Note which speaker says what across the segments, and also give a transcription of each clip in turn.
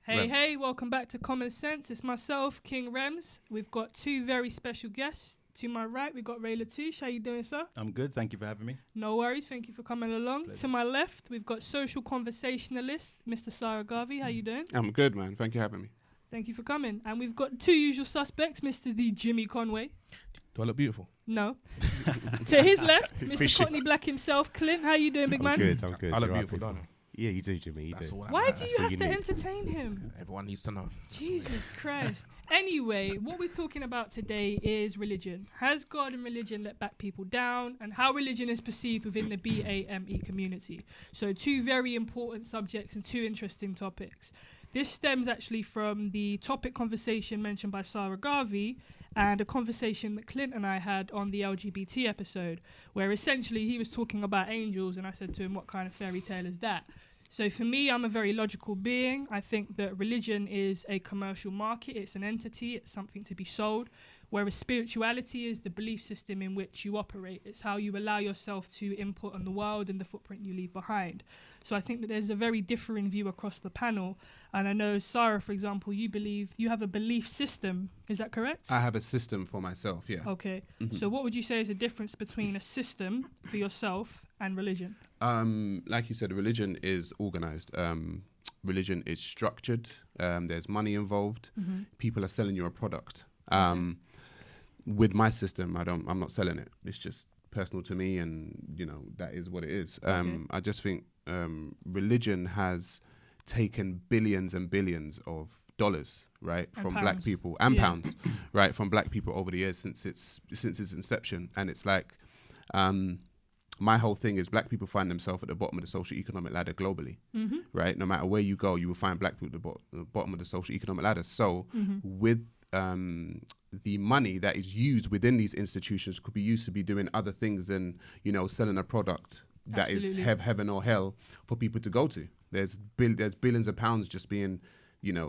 Speaker 1: Hey, welcome back to Common Sense. It's myself, King Rems. We've got two very special guests. To my right, we've got Ray Latouche. How you doing, sir?
Speaker 2: I'm good. Thank you for having me.
Speaker 1: No worries. Thank you for coming along.
Speaker 2: Pleasure.
Speaker 1: To my left, we've got social conversationalist, Mr. Sarah Garvey. How you doing?
Speaker 3: I'm good, man. Thank you for having me.
Speaker 1: Thank you for coming. And we've got two usual suspects, Mr. D. Jimmy Conway.
Speaker 4: Do I look beautiful?
Speaker 1: No. To his left, Mr. Cockney Black himself, Clint. How you doing, big man?
Speaker 5: I'm good.
Speaker 4: I look
Speaker 5: You're
Speaker 4: beautiful, don't I?
Speaker 5: Yeah, you do, Jimmy. You
Speaker 4: That's
Speaker 5: do.
Speaker 4: all that
Speaker 1: Why
Speaker 4: matters.
Speaker 1: do
Speaker 5: That's
Speaker 1: you
Speaker 5: all
Speaker 1: have
Speaker 5: you
Speaker 1: to
Speaker 5: need.
Speaker 1: entertain him?
Speaker 4: Everyone needs to know.
Speaker 1: Jesus Christ. Anyway, what we're talking about today is religion. Has God and religion let black people down, and how religion is perceived within the BAME community? So two very important subjects and two interesting topics. This stems actually from the topic conversation mentioned by Sarah Garvey and a conversation that Clint and I had on the LGBT episode, where essentially he was talking about angels and I said to him, what kind of fairy tale is that? So for me, I'm a very logical being. I think that religion is a commercial market. It's an entity. It's something to be sold. Whereas spirituality is the belief system in which you operate. It's how you allow yourself to input on the world and the footprint you leave behind. So I think that there's a very differing view across the panel. And I know, Sarah, for example, you believe you have a belief system. Is that correct?
Speaker 3: I have a system for myself, yeah.
Speaker 1: Okay. So what would you say is the difference between a system for yourself and religion?
Speaker 3: Like you said, religion is organized. Religion is structured. There's money involved. People are selling you a product. With my system, I'm not selling it. It's just personal to me, and that is what it is. I just think religion has taken billions and billions of dollars, right,
Speaker 1: And
Speaker 3: from
Speaker 1: pounds.
Speaker 3: black people and pounds, right, from black people over the years since its inception. And it's like, my whole thing is black people find themselves at the bottom of the social economic ladder globally, right? No matter where you go, you will find black people at the bottom of the social economic ladder. So with the money that is used within these institutions could be used to be doing other things than, selling a product that
Speaker 1: Absolutely.
Speaker 3: is heaven or hell for people to go to. There's billions of pounds just being,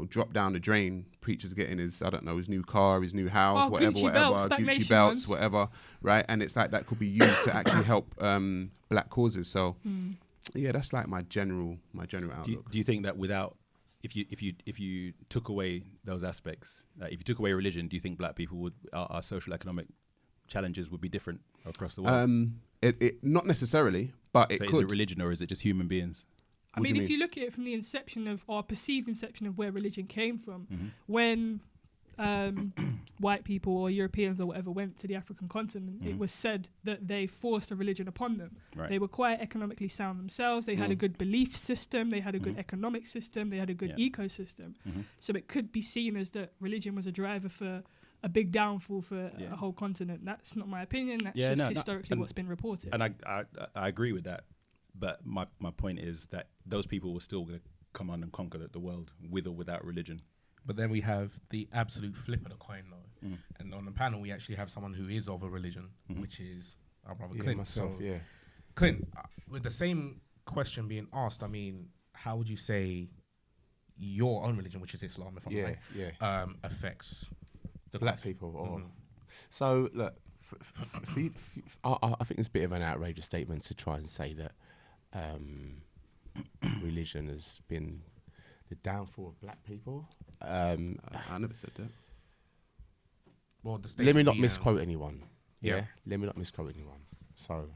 Speaker 3: dropped down the drain. Preacher's getting his new car, his new house,
Speaker 1: Gucci belts, Back
Speaker 3: Gucci
Speaker 1: Nation
Speaker 3: belts,
Speaker 1: ones.
Speaker 3: whatever, right? And it's like that could be used to actually help black causes. So, yeah, that's like my general outlook.
Speaker 2: Do you think that if you took away those aspects, if you took away religion, do you think black people our social economic challenges would be different across the world?
Speaker 3: It not necessarily, but
Speaker 2: So
Speaker 3: it
Speaker 2: is
Speaker 3: could.
Speaker 2: it religion or is it just human beings?
Speaker 1: I
Speaker 3: What do
Speaker 1: mean,
Speaker 3: you
Speaker 1: if
Speaker 3: mean?
Speaker 1: you look at it from the inception of, or perceived inception of where religion came from, when white people or Europeans or whatever went to the African continent, it was said that they forced a religion upon them.
Speaker 2: Right.
Speaker 1: They were quite economically sound themselves. They had a good belief system. They had a good economic system. They had a good ecosystem. So it could be seen as that religion was a driver for a big downfall for a whole continent. That's not my opinion. That's just historically what's been reported.
Speaker 2: And I agree with that. But my point is that those people were still going to come on and conquer the world with or without religion.
Speaker 4: But then we have the absolute flip of the coin, though. And on the panel, we actually have someone who is of a religion, which is our brother Clint.
Speaker 5: myself,
Speaker 4: So,
Speaker 5: yeah.
Speaker 4: Clint, with the same question being asked, I mean, how would you say your own religion, which is Islam, if I'm right, affects the
Speaker 5: Black
Speaker 4: country?
Speaker 5: people. Or So, look, I think it's a bit of an outrageous statement to try and say that religion has been the downfall of black people.
Speaker 3: I never said that.
Speaker 4: Well, the
Speaker 5: Let me
Speaker 4: statement
Speaker 5: not
Speaker 4: being,
Speaker 5: misquote anyone.
Speaker 4: Yeah.
Speaker 5: Let me not misquote anyone. So,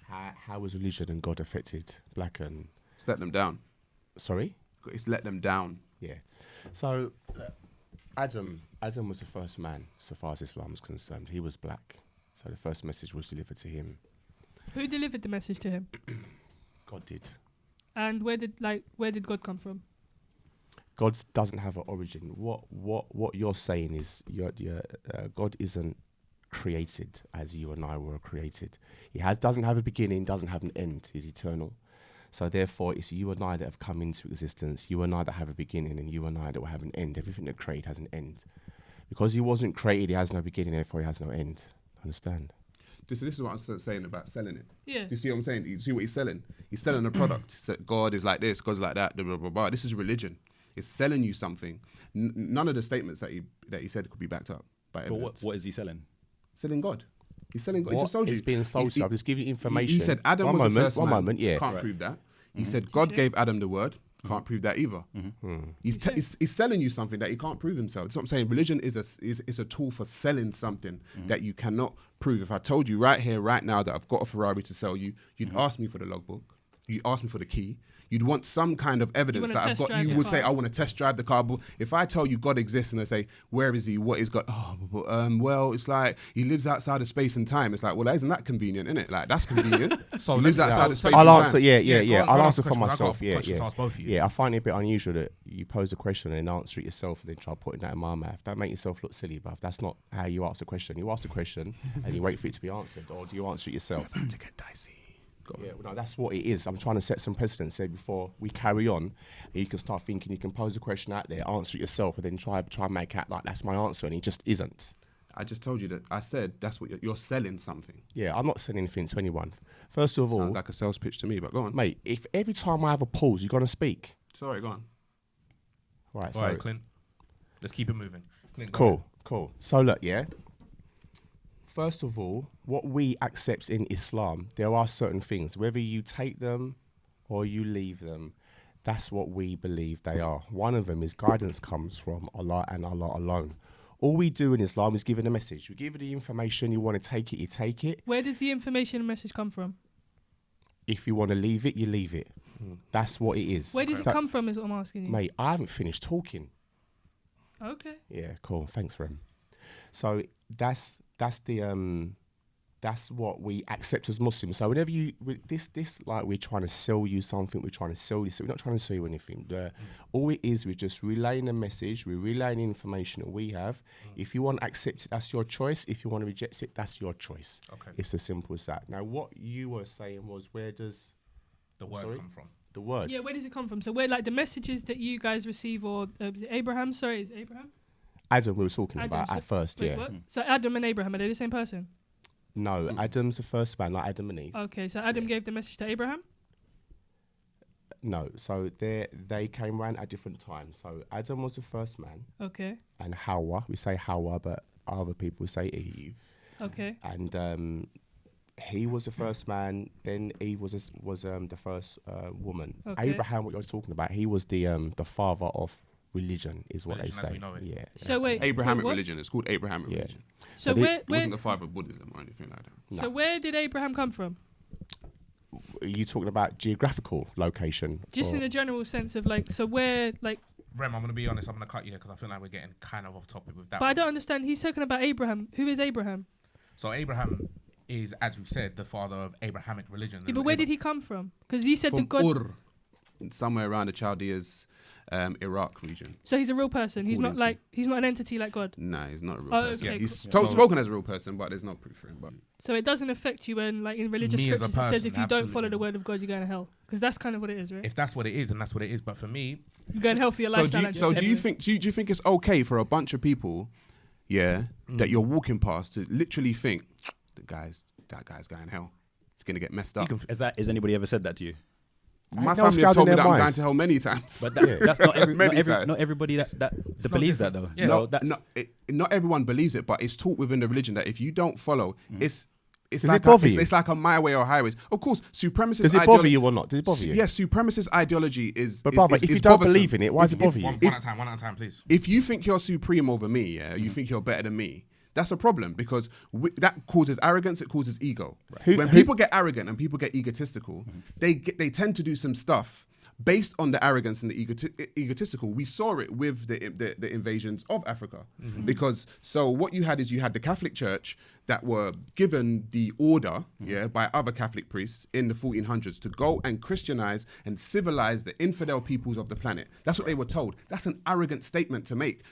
Speaker 5: how has religion and God affected black and...
Speaker 3: It's let them down.
Speaker 5: Sorry?
Speaker 3: It's let them down.
Speaker 5: Yeah. So, Adam was the first man, so far as Islam is concerned. He was black. So the first message was delivered to him.
Speaker 1: Who delivered the message to him?
Speaker 5: God did.
Speaker 1: And where did God come from?
Speaker 5: God doesn't have an origin. What you're saying is God isn't created as you and I were created. He doesn't have a beginning, doesn't have an end. He's eternal. So therefore, it's you and I that have come into existence. You and I that have a beginning, and you and I that will have an end. Everything that created has an end. Because he wasn't created, he has no beginning, therefore he has no end. Understand?
Speaker 3: This is what I'm saying about selling it.
Speaker 1: Yeah.
Speaker 3: Do you see what I'm saying? Do you see what he's selling? He's selling a product. So God is like this, God's like that, blah, blah, blah, blah. This is religion. It's selling you something. None of the statements that he said could be backed up by
Speaker 2: But
Speaker 3: evidence.
Speaker 2: what is he selling?
Speaker 3: Selling God. He's selling God. He
Speaker 5: What
Speaker 3: just told you.
Speaker 5: is being sold to you? I'm just giving you information.
Speaker 3: He said Adam
Speaker 5: one
Speaker 3: was
Speaker 5: moment,
Speaker 3: the first
Speaker 5: one
Speaker 3: man.
Speaker 5: moment, yeah.
Speaker 3: Can't prove that. He said God gave Adam the word. Can't prove that either. He's selling you something that he can't prove himself. That's what I'm saying. Religion is a tool for selling something that you cannot prove. If I told you right here, right now, that I've got a Ferrari to sell you, you'd ask me for the logbook. You'd ask me for the key. You'd want some kind of evidence that I've got. You would say, I want to test drive the car. But if I tell you God exists and I say, where is he? What is God? Oh, well, it's like he lives outside of space and time. It's like, well, isn't that convenient, isn't it? Like, that's convenient.
Speaker 4: So
Speaker 3: he lives outside of space
Speaker 5: I'll
Speaker 3: and
Speaker 5: answer.
Speaker 3: time.
Speaker 5: Yeah.
Speaker 4: Go on,
Speaker 5: I'll
Speaker 4: ask
Speaker 5: answer for
Speaker 4: questions. I've got
Speaker 5: myself. Yeah,
Speaker 4: questions to ask both of you.
Speaker 5: Yeah, I find it a bit unusual that you pose a question and then answer it yourself and then try putting that in my mouth. Don't make yourself look silly, bruv. That's not how you ask a question. You ask a question and you wait for it to be answered, or do you answer it yourself?
Speaker 3: To get dicey.
Speaker 5: Yeah, well, no, that's what it is. I'm trying to set some precedents here before we carry on. And you can start thinking you can pose a question out there, answer it yourself, and then try and make out like that's my answer, and it just isn't.
Speaker 3: I just told you that. I said that's what you're selling something.
Speaker 5: Yeah, I'm not selling anything to anyone. First of all,
Speaker 3: Sounds like a sales pitch to me, but go on.
Speaker 5: mate, if every time I have a pause, you're gonna speak.
Speaker 3: Sorry, go on.
Speaker 5: Right,
Speaker 4: All right, Clint. Let's keep it moving. Clint, go
Speaker 5: Cool, cool. So look, yeah. First of all, what we accept in Islam, there are certain things. Whether you take them or you leave them, that's what we believe they are. One of them is guidance comes from Allah and Allah alone. All we do in Islam is give it a message. We give you the information. You want to take it, you take it.
Speaker 1: Where does the information and message come from?
Speaker 5: If you want to leave it, you leave it. That's what it is.
Speaker 1: Where does it come from is what I'm asking you.
Speaker 5: Mate, I haven't finished talking.
Speaker 1: Okay.
Speaker 5: Yeah, cool. Thanks, Rem. So that's what we accept as Muslims. So whenever this like we're trying to sell you something, we're trying to sell you. So we're not trying to sell you anything. All it is, we're just relaying a message. We're relaying the information that we have. If you want to accept it, that's your choice. If you want to reject it, that's your choice.
Speaker 4: Okay.
Speaker 5: It's as simple as that. Now, what you were saying was, where does
Speaker 4: the word come from?
Speaker 5: The word.
Speaker 1: Yeah, where does it come from? So where like the messages that you guys receive, or is it Abraham? Sorry, is it Abraham?
Speaker 5: Adam we were talking
Speaker 1: Adam,
Speaker 5: about
Speaker 1: so-
Speaker 5: at first,
Speaker 1: Wait,
Speaker 5: yeah.
Speaker 1: what? So Adam and Abraham, are they the same person?
Speaker 5: No, Adam's the first man, like Adam and Eve.
Speaker 1: Okay, so Adam gave the message to Abraham?
Speaker 5: No, so they came around at different times. So Adam was the first man,
Speaker 1: Okay,
Speaker 5: and Hawa, we say Hawa, but other people say Eve.
Speaker 1: okay.
Speaker 5: And he was the first man. Then Eve was the first woman.
Speaker 1: Okay.
Speaker 5: Abraham, what you're talking about, he was the father of religion, is what
Speaker 4: Religion
Speaker 5: they
Speaker 4: as
Speaker 5: say.
Speaker 4: we know it.
Speaker 5: Yeah.
Speaker 1: So wait,
Speaker 3: Abrahamic
Speaker 1: what?
Speaker 3: religion. It's called Abrahamic
Speaker 5: Yeah.
Speaker 3: religion.
Speaker 1: So
Speaker 5: But
Speaker 1: where,
Speaker 3: It
Speaker 1: where
Speaker 3: wasn't the father of Buddhism or anything like that.
Speaker 1: so where did Abraham come from?
Speaker 5: Are you talking about geographical location?
Speaker 1: Just
Speaker 5: or-
Speaker 1: in a general sense of like, so where like,
Speaker 4: Rem, I'm going to be honest. I'm going to cut you there because I feel like we're getting kind of off topic with that.
Speaker 1: but I
Speaker 4: one.
Speaker 1: don't understand. He's talking about Abraham. Who is Abraham?
Speaker 4: So Abraham is, as we've said, the father of Abrahamic religion.
Speaker 1: Yeah, but where did he come from? Because he said the
Speaker 3: From
Speaker 1: God.
Speaker 3: Ur, somewhere around the Chaldeas, Iraq region.
Speaker 1: So he's a real person. He's not
Speaker 3: According
Speaker 1: like he's not an entity like God.
Speaker 3: Nah, he's not a real
Speaker 1: Oh,
Speaker 3: person.
Speaker 1: okay,
Speaker 3: He's
Speaker 4: cool.
Speaker 3: spoken as a real person, but there's no proof for him. But
Speaker 1: So it doesn't affect you when, like in religious
Speaker 4: Me as a
Speaker 1: scriptures, it says
Speaker 4: person,
Speaker 1: if you don't follow
Speaker 4: absolutely.
Speaker 1: the word of God, you're going to hell. Because that's kind of what it is, right?
Speaker 4: If that's what it is, and that's what it is. But for me,
Speaker 1: You're going to hell for your
Speaker 3: so
Speaker 1: lifestyle.
Speaker 3: do you think do you think it's okay for a bunch of people, that you're walking past to literally think that guy's going to hell? It's gonna get messed up.
Speaker 2: Has anybody ever said that to you?
Speaker 3: My
Speaker 5: know what's
Speaker 3: family have
Speaker 5: going
Speaker 3: told me
Speaker 5: in
Speaker 3: that
Speaker 5: their
Speaker 3: I'm going
Speaker 5: minds.
Speaker 3: to hell many times.
Speaker 2: But that's not
Speaker 3: Many times.
Speaker 2: not everybody that
Speaker 4: not
Speaker 2: believes that
Speaker 4: different.
Speaker 2: though.
Speaker 4: Yeah.
Speaker 2: So that's
Speaker 3: Not everyone believes it, but it's taught within the religion that if you don't follow, it's
Speaker 5: Does
Speaker 3: like
Speaker 5: it bother you?
Speaker 3: it's like a my way or highway. Of course, supremacist.
Speaker 5: Does it bother you or not? Does it bother you?
Speaker 3: Yes, supremacist ideology is.
Speaker 5: But brother, if you don't believe in it, why does it bother you?
Speaker 4: one at a time, one at a time, please.
Speaker 3: If you think you're supreme over me, you think you're better than me. That's a problem because that causes arrogance. It causes ego. When people get arrogant and people get egotistical, they tend to do some stuff based on the arrogance and the egotistical. We saw it with the invasions of Africa, because so what you had is you had the Catholic Church that were given the order, by other Catholic priests in the 1400s to go and Christianize and civilize the infidel peoples of the planet. That's what they were told. That's an arrogant statement to make.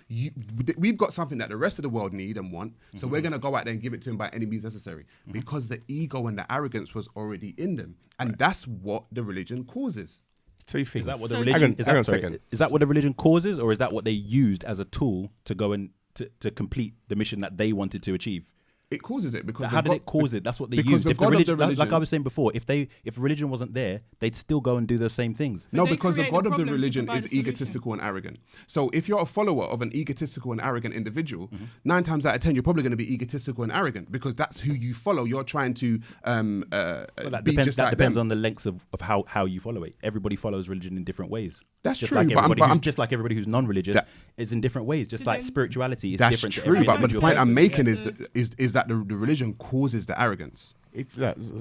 Speaker 3: We've got something that the rest of the world need and want, so we're going to go out there and give it to them by any means necessary, because the ego and the arrogance was already in them, and that's what the religion causes.
Speaker 5: Two things.
Speaker 2: Is that what the
Speaker 1: So-
Speaker 2: religion?
Speaker 5: Hang on a second.
Speaker 2: Is that what the religion causes, or is that what they used as a tool to go and to complete the mission that they wanted to achieve?
Speaker 3: It causes it because
Speaker 2: How did it cause it? That's what they
Speaker 3: because
Speaker 2: used.
Speaker 3: the
Speaker 2: If the
Speaker 3: God of
Speaker 2: religion,
Speaker 3: the religion,
Speaker 2: like I was saying before, if religion wasn't there, they'd still go and do the same things.
Speaker 3: no,
Speaker 1: they
Speaker 3: because the
Speaker 1: create
Speaker 3: God
Speaker 1: the
Speaker 3: of the
Speaker 1: problem to
Speaker 3: religion
Speaker 1: provide
Speaker 3: is
Speaker 1: a solution.
Speaker 3: egotistical and arrogant. So if you're a follower of an egotistical and arrogant individual, 9 times out of 10 you're probably going to be egotistical and arrogant because that's who you follow. You're trying to
Speaker 2: Well, that
Speaker 3: be
Speaker 2: depends.
Speaker 3: just
Speaker 2: That
Speaker 3: like
Speaker 2: depends
Speaker 3: them.
Speaker 2: on the lengths of how you follow it. Everybody follows religion in different ways.
Speaker 3: That's
Speaker 2: just
Speaker 3: true,
Speaker 2: Like
Speaker 3: but I'm-
Speaker 2: everybody
Speaker 3: but
Speaker 2: who's,
Speaker 3: I'm-
Speaker 2: just like everybody who's non-religious
Speaker 3: That-
Speaker 2: is in different ways. Just
Speaker 1: So
Speaker 2: like
Speaker 1: then-
Speaker 2: spirituality is
Speaker 3: That's
Speaker 2: different to
Speaker 3: true,
Speaker 2: every
Speaker 3: but the
Speaker 2: individual
Speaker 3: point I'm
Speaker 2: person.
Speaker 3: making
Speaker 1: Yeah.
Speaker 3: is that the religion causes the arrogance.
Speaker 5: It's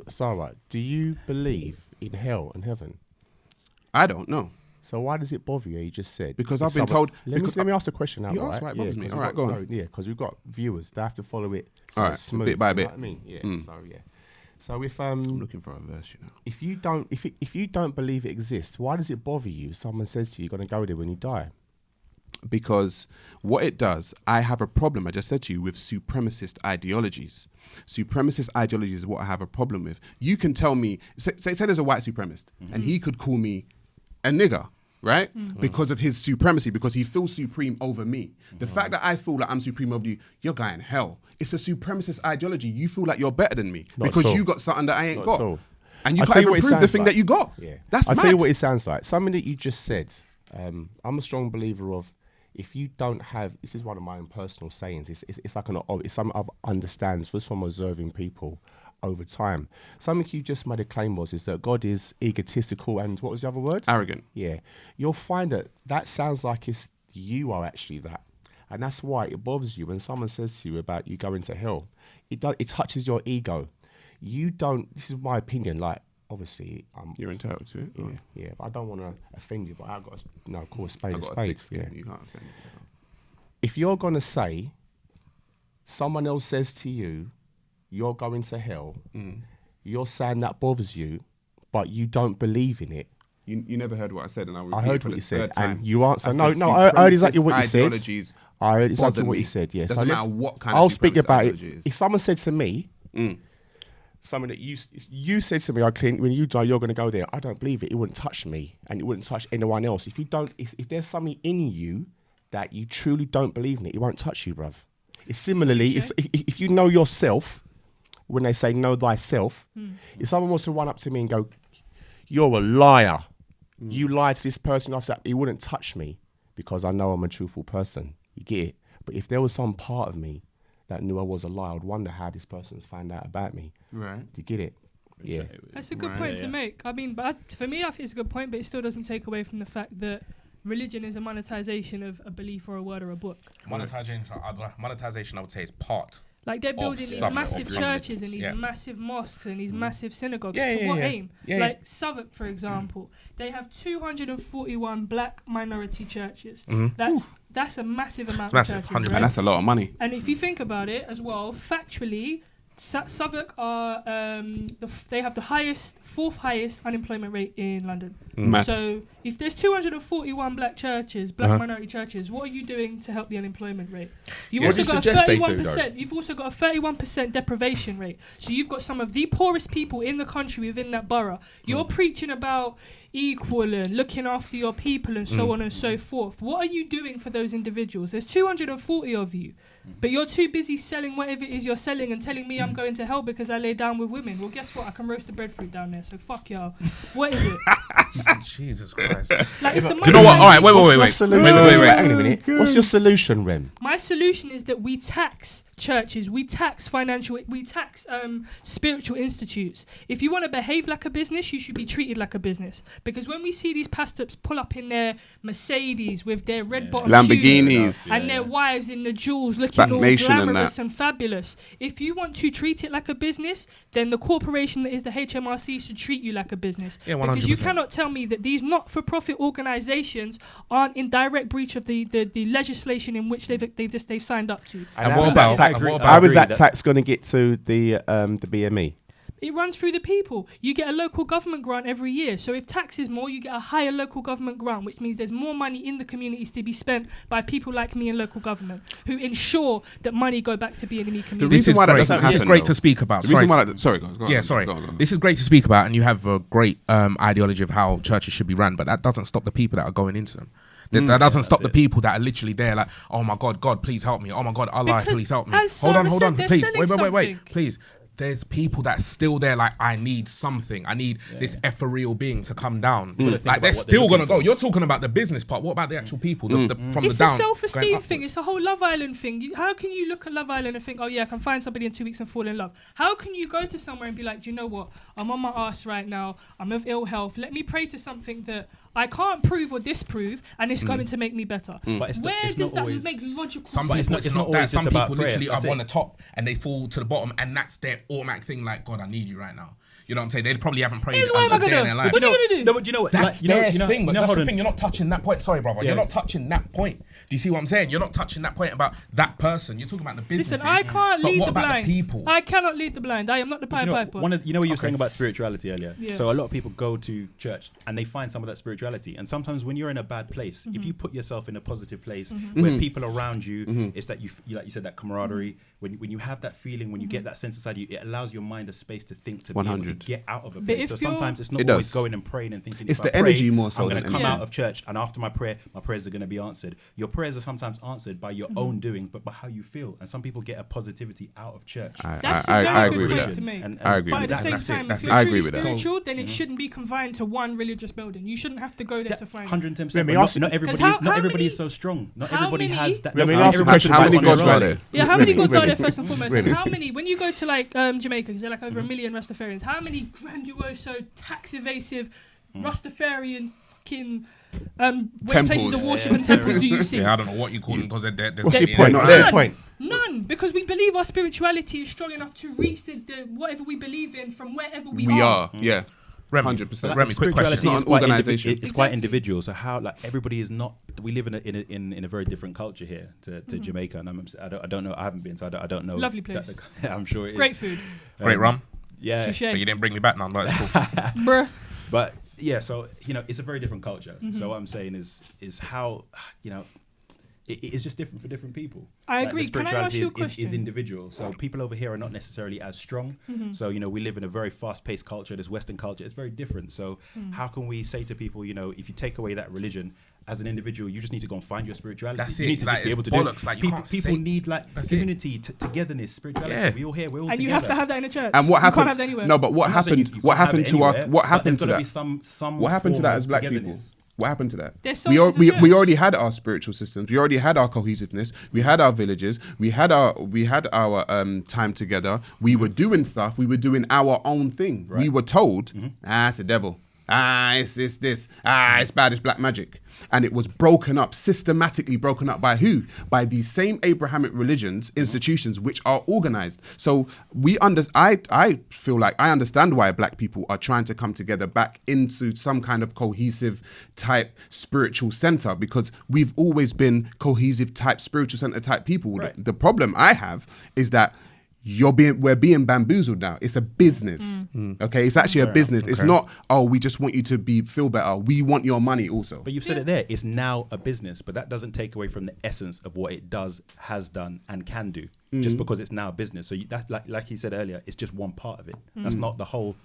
Speaker 5: Sarah, do you believe in hell and heaven?
Speaker 3: I don't know.
Speaker 5: So why does it bother you? You just said
Speaker 3: Because
Speaker 5: if
Speaker 3: I've been
Speaker 5: someone-
Speaker 3: told-
Speaker 5: Let me,
Speaker 3: because
Speaker 5: let me ask the question out.
Speaker 3: You asked why it bothers me.
Speaker 5: 'cause
Speaker 3: All
Speaker 5: we've
Speaker 3: right,
Speaker 5: got-
Speaker 3: go on.
Speaker 5: no, yeah, because we've got viewers. They have to follow it. So
Speaker 3: All right,
Speaker 5: it's smooth,
Speaker 3: bit by
Speaker 5: you know
Speaker 3: bit.
Speaker 5: what I mean, yeah.
Speaker 3: Mm.
Speaker 5: So yeah. So if
Speaker 3: I'm looking for a verse, you know.
Speaker 5: if you don't believe it exists, why does it bother you if someone says to you, "You're going to go there when you die"?
Speaker 3: Because what it does, I have a problem, I just said to you, with supremacist ideologies. Supremacist ideologies is what I have a problem with. You can tell me, say there's a white supremacist, and he could call me a nigger, right? Because of his supremacy, because he feels supreme over me. The fact that I feel like I'm supreme over you, you're going hell. It's a supremacist ideology. You feel like you're better than me
Speaker 5: Not
Speaker 3: because
Speaker 5: at all.
Speaker 3: you got something that I ain't
Speaker 5: Not
Speaker 3: got.
Speaker 5: at all.
Speaker 3: And you
Speaker 5: I'll
Speaker 3: can't
Speaker 5: tell you
Speaker 3: even
Speaker 5: what it
Speaker 3: prove the
Speaker 5: sounds
Speaker 3: thing
Speaker 5: like.
Speaker 3: that you got.
Speaker 5: Yeah,
Speaker 3: That's
Speaker 5: I'll
Speaker 3: mad.
Speaker 5: tell you what it sounds like. Something that you just said. I'm a strong believer of. If you don't have, this is one of my own personal sayings. It's like it's something I've understands just from observing people over time. Something you just made a claim is that God is egotistical and what was the other word?
Speaker 3: Arrogant.
Speaker 5: Yeah, you'll find that sounds like you are actually that, and that's why it bothers you when someone says to you about you going to hell. It touches your ego. You don't. This is my opinion. Like obviously,
Speaker 3: You're entitled to it.
Speaker 5: yeah, but I don't want to offend you. But I've got to call a spade
Speaker 3: I've
Speaker 5: a
Speaker 3: got a
Speaker 5: spade.
Speaker 3: thick skin. You can't offend me.
Speaker 5: If you're gonna say someone else says to you, you're going to hell, you're saying that bothers you, but you don't believe in it.
Speaker 3: You never heard what I said, and I'll repeat
Speaker 5: I
Speaker 3: it
Speaker 5: heard
Speaker 3: for
Speaker 5: what
Speaker 3: the
Speaker 5: you said,
Speaker 3: third time.
Speaker 5: and you answer.
Speaker 3: I
Speaker 5: No,
Speaker 3: said
Speaker 5: I heard exactly
Speaker 3: supremacist
Speaker 5: what you said.
Speaker 3: ideologies
Speaker 5: I heard exactly
Speaker 3: bother
Speaker 5: what
Speaker 3: me.
Speaker 5: you said. Yeah,
Speaker 3: Doesn't
Speaker 5: so
Speaker 3: matter what kind
Speaker 5: I'll
Speaker 3: of
Speaker 5: speak
Speaker 3: supremacist
Speaker 5: about it.
Speaker 3: ideology it is.
Speaker 5: If someone said to me, something that you said to me, Clint, when you die, you're going to go there. I don't believe it. It wouldn't touch me, and it wouldn't touch anyone else. If you don't, if there's something in you that you truly don't believe in it won't touch you, bruv. It's similarly, if you know yourself, when they say know thyself, if someone wants to run up to me and go, "You're a liar," you lied to this person, I said, it wouldn't touch me because I know I'm a truthful person. You get it? But if there was some part of me that knew I was a liar, I'd wonder how this person's found out about me.
Speaker 3: Right.
Speaker 5: Do you get it? Yeah.
Speaker 1: That's a good
Speaker 3: Right.
Speaker 1: point to make. I mean, for me, I think it's a good point, but it still doesn't take away from the fact that religion is a monetization of a belief or a word or a book.
Speaker 4: Monetization, I would say, is part.
Speaker 1: Like they're building these
Speaker 4: some
Speaker 1: massive
Speaker 4: of
Speaker 1: churches and these
Speaker 4: yeah.
Speaker 1: massive mosques and these massive synagogues.
Speaker 4: Yeah,
Speaker 1: For
Speaker 4: yeah,
Speaker 1: what
Speaker 4: yeah.
Speaker 1: aim?
Speaker 4: Yeah,
Speaker 1: Like Southwark, for example, they have 241 black minority churches. That's a massive amount
Speaker 4: It's
Speaker 1: of
Speaker 4: massive,
Speaker 1: churches.
Speaker 4: 100%.
Speaker 1: Right?
Speaker 3: And that's a lot of money.
Speaker 1: And if you think about it as well, factually, Southwark are they have the fourth highest unemployment rate in London.
Speaker 3: Mad.
Speaker 1: So if there's 241 black minority churches, what are you doing to help the unemployment rate? You've
Speaker 5: What
Speaker 1: also
Speaker 5: do you
Speaker 1: got
Speaker 5: suggest
Speaker 1: a
Speaker 5: they do,
Speaker 1: 31%. You've also got a 31% deprivation rate. So you've got some of the poorest people in the country within that borough. You're preaching about equal and looking after your people and so on and so forth. What are you doing for those individuals? There's 240 of you. But you're too busy selling whatever it is you're selling and telling me I'm going to hell because I lay down with women. Well, guess what? I can roast the breadfruit down there. So fuck y'all. What is it?
Speaker 4: Jesus Christ.
Speaker 1: Like, it's a
Speaker 4: Do you know what? All right, wait.
Speaker 5: Hang a minute. What's your solution, Rem?
Speaker 1: My solution is that we tax churches, we tax spiritual institutes. If you want to behave like a business, you should be treated like a business. Because when we see these pastors pull up in their Mercedes with their red bottom
Speaker 3: Lamborghinis.
Speaker 1: shoes and their wives in the jewels looking
Speaker 3: Spat
Speaker 1: all
Speaker 3: Nation and
Speaker 1: glamorous
Speaker 3: that.
Speaker 1: and fabulous, if you want to treat it like a business, then the corporation that is the HMRC should treat you like a business.
Speaker 4: Yeah,
Speaker 1: because you
Speaker 4: 100%.
Speaker 1: cannot tell me that these not-for-profit organisations aren't in direct breach of the legislation in which they've signed up to.
Speaker 4: And
Speaker 5: how
Speaker 4: what
Speaker 5: is that
Speaker 4: about-
Speaker 5: tax-
Speaker 4: and what
Speaker 5: how
Speaker 4: about-
Speaker 5: is that
Speaker 2: that-
Speaker 5: tax going to get to the BME?
Speaker 1: It runs through the people. You get a local government grant every year. So if tax is more, you get a higher local government grant, which means there's more money in the communities to be spent by people like me in local government who ensure that money go back to BME communities.
Speaker 3: The reason why that doesn't
Speaker 4: This is
Speaker 3: happen,
Speaker 4: great
Speaker 3: though,
Speaker 4: to speak about.
Speaker 3: The reason
Speaker 4: Sorry.
Speaker 3: why that, sorry, go on.
Speaker 4: Yeah, sorry. This is great to speak about, and you have a great ideology of how churches should be run, but that doesn't stop the people that are going into them. That doesn't stop the people that are literally there like, oh my God, God, please help me. Oh my God, Allah,
Speaker 1: Because
Speaker 4: please help me.
Speaker 1: as
Speaker 4: Hold
Speaker 1: Sarah
Speaker 4: on,
Speaker 1: said, they're
Speaker 4: please.
Speaker 1: selling
Speaker 4: Wait,
Speaker 1: something.
Speaker 4: please. There's people that's still there like, I need something. I need this ethereal being to come down. Like they're still going to go. You're talking about the business part. What about the actual people from
Speaker 1: It's
Speaker 4: the down?
Speaker 1: a self-esteem
Speaker 4: going
Speaker 1: thing.
Speaker 4: upwards?
Speaker 1: It's a whole Love Island thing. How can you look at Love Island and think, oh yeah, I can find somebody in 2 weeks and fall in love? How can you go to somewhere and be like, do you know what? I'm on my ass right now. I'm of ill health. Let me pray to something that I can't prove or disprove, and it's going to make me better.
Speaker 2: But it's
Speaker 1: Where
Speaker 2: not, it's
Speaker 1: does
Speaker 2: not
Speaker 1: that
Speaker 2: always.
Speaker 1: make logical
Speaker 4: Some
Speaker 1: sense?
Speaker 4: people,
Speaker 2: it's
Speaker 4: it's
Speaker 2: not
Speaker 4: not that.
Speaker 2: always
Speaker 4: Some
Speaker 2: just about
Speaker 4: people literally
Speaker 2: prayer,
Speaker 4: are on
Speaker 2: that's
Speaker 4: the top and they fall to the bottom, and that's their automatic thing. Like, God, I need you right now. You know what I'm saying? They probably haven't prayed
Speaker 1: Here's what am I
Speaker 4: a day
Speaker 1: gonna
Speaker 4: in
Speaker 1: do?
Speaker 4: their life.
Speaker 1: What are you gonna do?
Speaker 2: No, but you know what?
Speaker 4: That's
Speaker 2: like,
Speaker 4: their thing, but that's
Speaker 2: hold
Speaker 4: the
Speaker 2: on.
Speaker 4: thing. You're not touching that point. Sorry, brother.
Speaker 2: Yeah.
Speaker 4: You're not touching that point. Do you see what I'm saying? You're not touching that point about that person. You're talking about the business.
Speaker 1: Listen, I can't lead
Speaker 4: what
Speaker 1: the
Speaker 4: about
Speaker 1: blind.
Speaker 4: the people?
Speaker 1: I cannot lead the blind. I am not the Pied
Speaker 2: You know,
Speaker 1: Piper.
Speaker 2: you know what you were
Speaker 4: Okay.
Speaker 2: saying about spirituality earlier?
Speaker 1: Yeah.
Speaker 2: So a lot of people go to church and they find some of that spirituality. And sometimes when you're in a bad place, if you put yourself in a positive place where people around you, it's that you like you said, that camaraderie. When you have that feeling, when you get that sense inside you, it allows your mind a space to think, to be able to
Speaker 3: 100.
Speaker 2: get out of a
Speaker 1: But
Speaker 2: place. So
Speaker 1: if you're-
Speaker 2: sometimes it's not
Speaker 3: It
Speaker 2: always
Speaker 3: does.
Speaker 2: going and praying and thinking.
Speaker 3: It's
Speaker 2: if I
Speaker 3: the energy
Speaker 2: pray,
Speaker 3: more so
Speaker 2: I'm
Speaker 3: than
Speaker 2: going to come
Speaker 1: anything.
Speaker 2: out of church, and after my prayers are going to be answered. Your prayers are sometimes answered by your own doing, but by how you feel. And some people get a positivity out of church.
Speaker 1: That's
Speaker 3: I
Speaker 1: a very
Speaker 3: agree
Speaker 1: good
Speaker 3: with
Speaker 1: point
Speaker 3: that.
Speaker 1: to make.
Speaker 3: I agree
Speaker 1: But
Speaker 3: with
Speaker 1: at the
Speaker 3: that.
Speaker 1: same time,
Speaker 4: That's
Speaker 1: if
Speaker 4: it.
Speaker 1: you're
Speaker 3: I
Speaker 1: truly
Speaker 3: agree with that.
Speaker 1: spiritual, then it shouldn't be confined to one religious building. You shouldn't have to go there to find it.
Speaker 2: 110%.
Speaker 5: Let me
Speaker 2: But
Speaker 5: ask you-
Speaker 2: not everybody.
Speaker 1: how
Speaker 2: Not everybody
Speaker 1: many-
Speaker 2: is so strong. Not
Speaker 1: how
Speaker 2: everybody
Speaker 1: many-
Speaker 2: has that.
Speaker 5: Let me
Speaker 2: not
Speaker 5: ask you a
Speaker 2: everybody
Speaker 5: question.
Speaker 2: can
Speaker 3: How
Speaker 2: go
Speaker 3: many
Speaker 2: on
Speaker 3: gods
Speaker 2: their
Speaker 3: are
Speaker 2: own.
Speaker 3: there?
Speaker 1: Yeah, how many
Speaker 5: Really,
Speaker 1: gods are
Speaker 5: really,
Speaker 1: there first and foremost?
Speaker 5: really.
Speaker 1: And how many, when you go to like Jamaica, because they're like over 1 million Rastafarians, how many grandiose, tax evasive Rastafarian kin places of worship and temples do you see?
Speaker 4: Yeah, I don't know what you call them because there's
Speaker 5: What's
Speaker 1: They-
Speaker 5: your point?
Speaker 3: not
Speaker 5: What's
Speaker 3: there.
Speaker 5: your point?
Speaker 1: None, because we believe our spirituality is strong enough to reach the whatever we believe in from wherever we
Speaker 3: We
Speaker 1: are.
Speaker 3: are, yeah.
Speaker 4: Remy,
Speaker 3: 100%.
Speaker 4: Remy, quick question.
Speaker 3: It's not
Speaker 2: is
Speaker 3: an
Speaker 2: quite
Speaker 3: organisation.
Speaker 2: It's quite
Speaker 1: Exactly.
Speaker 2: individual. So how like everybody is not. We live in a very different culture here to Jamaica, and I don't know. I haven't been, so I don't know.
Speaker 1: Lovely place.
Speaker 2: I'm sure it is.
Speaker 1: Great food.
Speaker 4: Great rum.
Speaker 2: Yeah.
Speaker 1: Touche.
Speaker 4: But you didn't bring me back now. No, it's cool.
Speaker 1: Bruh.
Speaker 2: But yeah, so it's a very different culture. So what I'm saying is how it's just different for different people.
Speaker 1: I
Speaker 2: Like,
Speaker 1: agree.
Speaker 2: the
Speaker 1: Can I ask
Speaker 2: spirituality
Speaker 1: you a
Speaker 2: is
Speaker 1: question?
Speaker 2: individual. So people over here are not necessarily as strong. So we live in a very fast-paced culture. This Western culture is very different. So how can we say to people, if you take away that religion, as an individual, you just need to go and find your spirituality.
Speaker 4: That's
Speaker 2: you
Speaker 4: it.
Speaker 2: need to
Speaker 4: Like,
Speaker 2: just be
Speaker 4: it's
Speaker 2: able to
Speaker 4: bollocks.
Speaker 2: do it.
Speaker 4: Like, you
Speaker 2: people
Speaker 4: can't
Speaker 2: people
Speaker 4: say-
Speaker 2: need like
Speaker 4: That's it.
Speaker 2: community, togetherness, spirituality.
Speaker 4: Yeah.
Speaker 2: We're all here. We're all
Speaker 1: And
Speaker 2: together.
Speaker 1: you have to have that in a church.
Speaker 3: And what
Speaker 1: You
Speaker 3: happened?
Speaker 1: can't have that anywhere.
Speaker 3: No, but what
Speaker 2: I'm not saying
Speaker 3: happened?
Speaker 2: you
Speaker 3: What
Speaker 2: can't have
Speaker 3: happened
Speaker 2: it
Speaker 3: to our?
Speaker 2: anywhere,
Speaker 3: What
Speaker 2: but
Speaker 3: happened to
Speaker 2: there's gotta
Speaker 3: that?
Speaker 2: be some
Speaker 3: What happened to
Speaker 2: form
Speaker 3: that
Speaker 2: of
Speaker 3: as black people?
Speaker 2: togetherness.
Speaker 3: What happened to that?
Speaker 1: They're soldiers
Speaker 3: We
Speaker 1: of
Speaker 3: we
Speaker 1: church.
Speaker 3: already had our spiritual systems. We already had our cohesiveness. We had our villages. We had our time together. We were doing stuff. We were doing our own thing. We were told, it's the devil. It's this. It's bad. It's black magic. And it was broken up, systematically broken up by who? By these same Abrahamic religions, institutions, which are organized. So I feel like I understand why black people are trying to come together back into some kind of cohesive type spiritual center, because we've always been cohesive type spiritual center type people.
Speaker 2: Right.
Speaker 3: The problem I have is that we're being bamboozled now. It's a business. Okay, it's actually a business. It's not, we just want you to feel better. We want your money also.
Speaker 2: But you've said it there. It's now a business, but that doesn't take away from the essence of what it does, has done, and can do. Just because it's now a business. So that, like you said earlier, it's just one part of it. That's not the whole.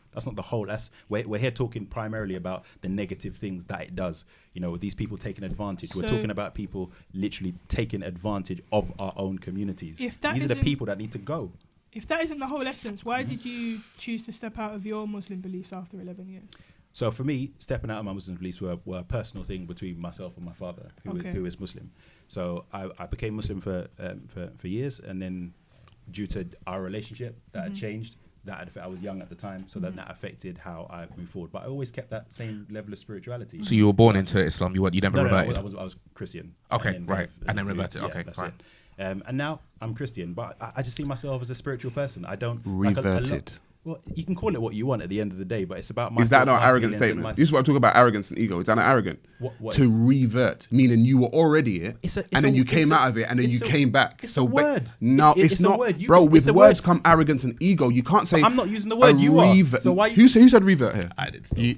Speaker 2: We're here talking primarily about the negative things that it does. These people taking advantage. We're
Speaker 1: So-
Speaker 2: talking about people literally taking advantage of our own communities.
Speaker 1: If that
Speaker 2: These are the
Speaker 1: isn't-
Speaker 2: people that need to go.
Speaker 1: If that isn't the whole essence, why did you choose to step out of your Muslim beliefs after 11 years?
Speaker 2: So for me, stepping out of my Muslim beliefs were a personal thing between myself and my father, who is Muslim. So I became Muslim for years, and then due to our relationship, that had changed. I was young at the time, so that affected how I moved forward. But I always kept that same level of spirituality.
Speaker 4: So you were born into Islam. You never
Speaker 2: No,
Speaker 4: reverted.
Speaker 2: I was Christian.
Speaker 4: Okay,
Speaker 2: then
Speaker 4: right. And then
Speaker 2: moved-
Speaker 4: reverted.
Speaker 2: yeah,
Speaker 4: Okay,
Speaker 2: that's
Speaker 4: fine.
Speaker 2: it. And now I'm Christian, but I just see myself as a spiritual person. I don't like
Speaker 3: Reverted.
Speaker 2: well, you can call it what you want at the end of the day, but it's about my.
Speaker 3: Is that
Speaker 2: thoughts,
Speaker 3: not
Speaker 2: my
Speaker 3: an arrogant
Speaker 2: feelings, and
Speaker 3: statement?
Speaker 2: my-
Speaker 3: This is what I'm talking about, arrogance and ego. Is that not arrogant?
Speaker 2: What
Speaker 3: To
Speaker 2: is?
Speaker 3: revert, meaning you were already it,
Speaker 2: It's a-
Speaker 3: and then you came
Speaker 2: it's a-
Speaker 3: out of it, and then you
Speaker 2: it's a-
Speaker 3: came back.
Speaker 2: it's
Speaker 3: So
Speaker 2: a word.
Speaker 3: No,
Speaker 2: It's
Speaker 3: it's
Speaker 2: a
Speaker 3: not,
Speaker 2: word. You
Speaker 3: bro.
Speaker 2: can-
Speaker 3: With
Speaker 2: it's a
Speaker 3: words
Speaker 2: word.
Speaker 3: come arrogance and ego. You can't say.
Speaker 2: I'm not using the word,
Speaker 3: a
Speaker 2: you are.
Speaker 3: revert.
Speaker 2: So why
Speaker 3: Who said revert here?
Speaker 4: I did still.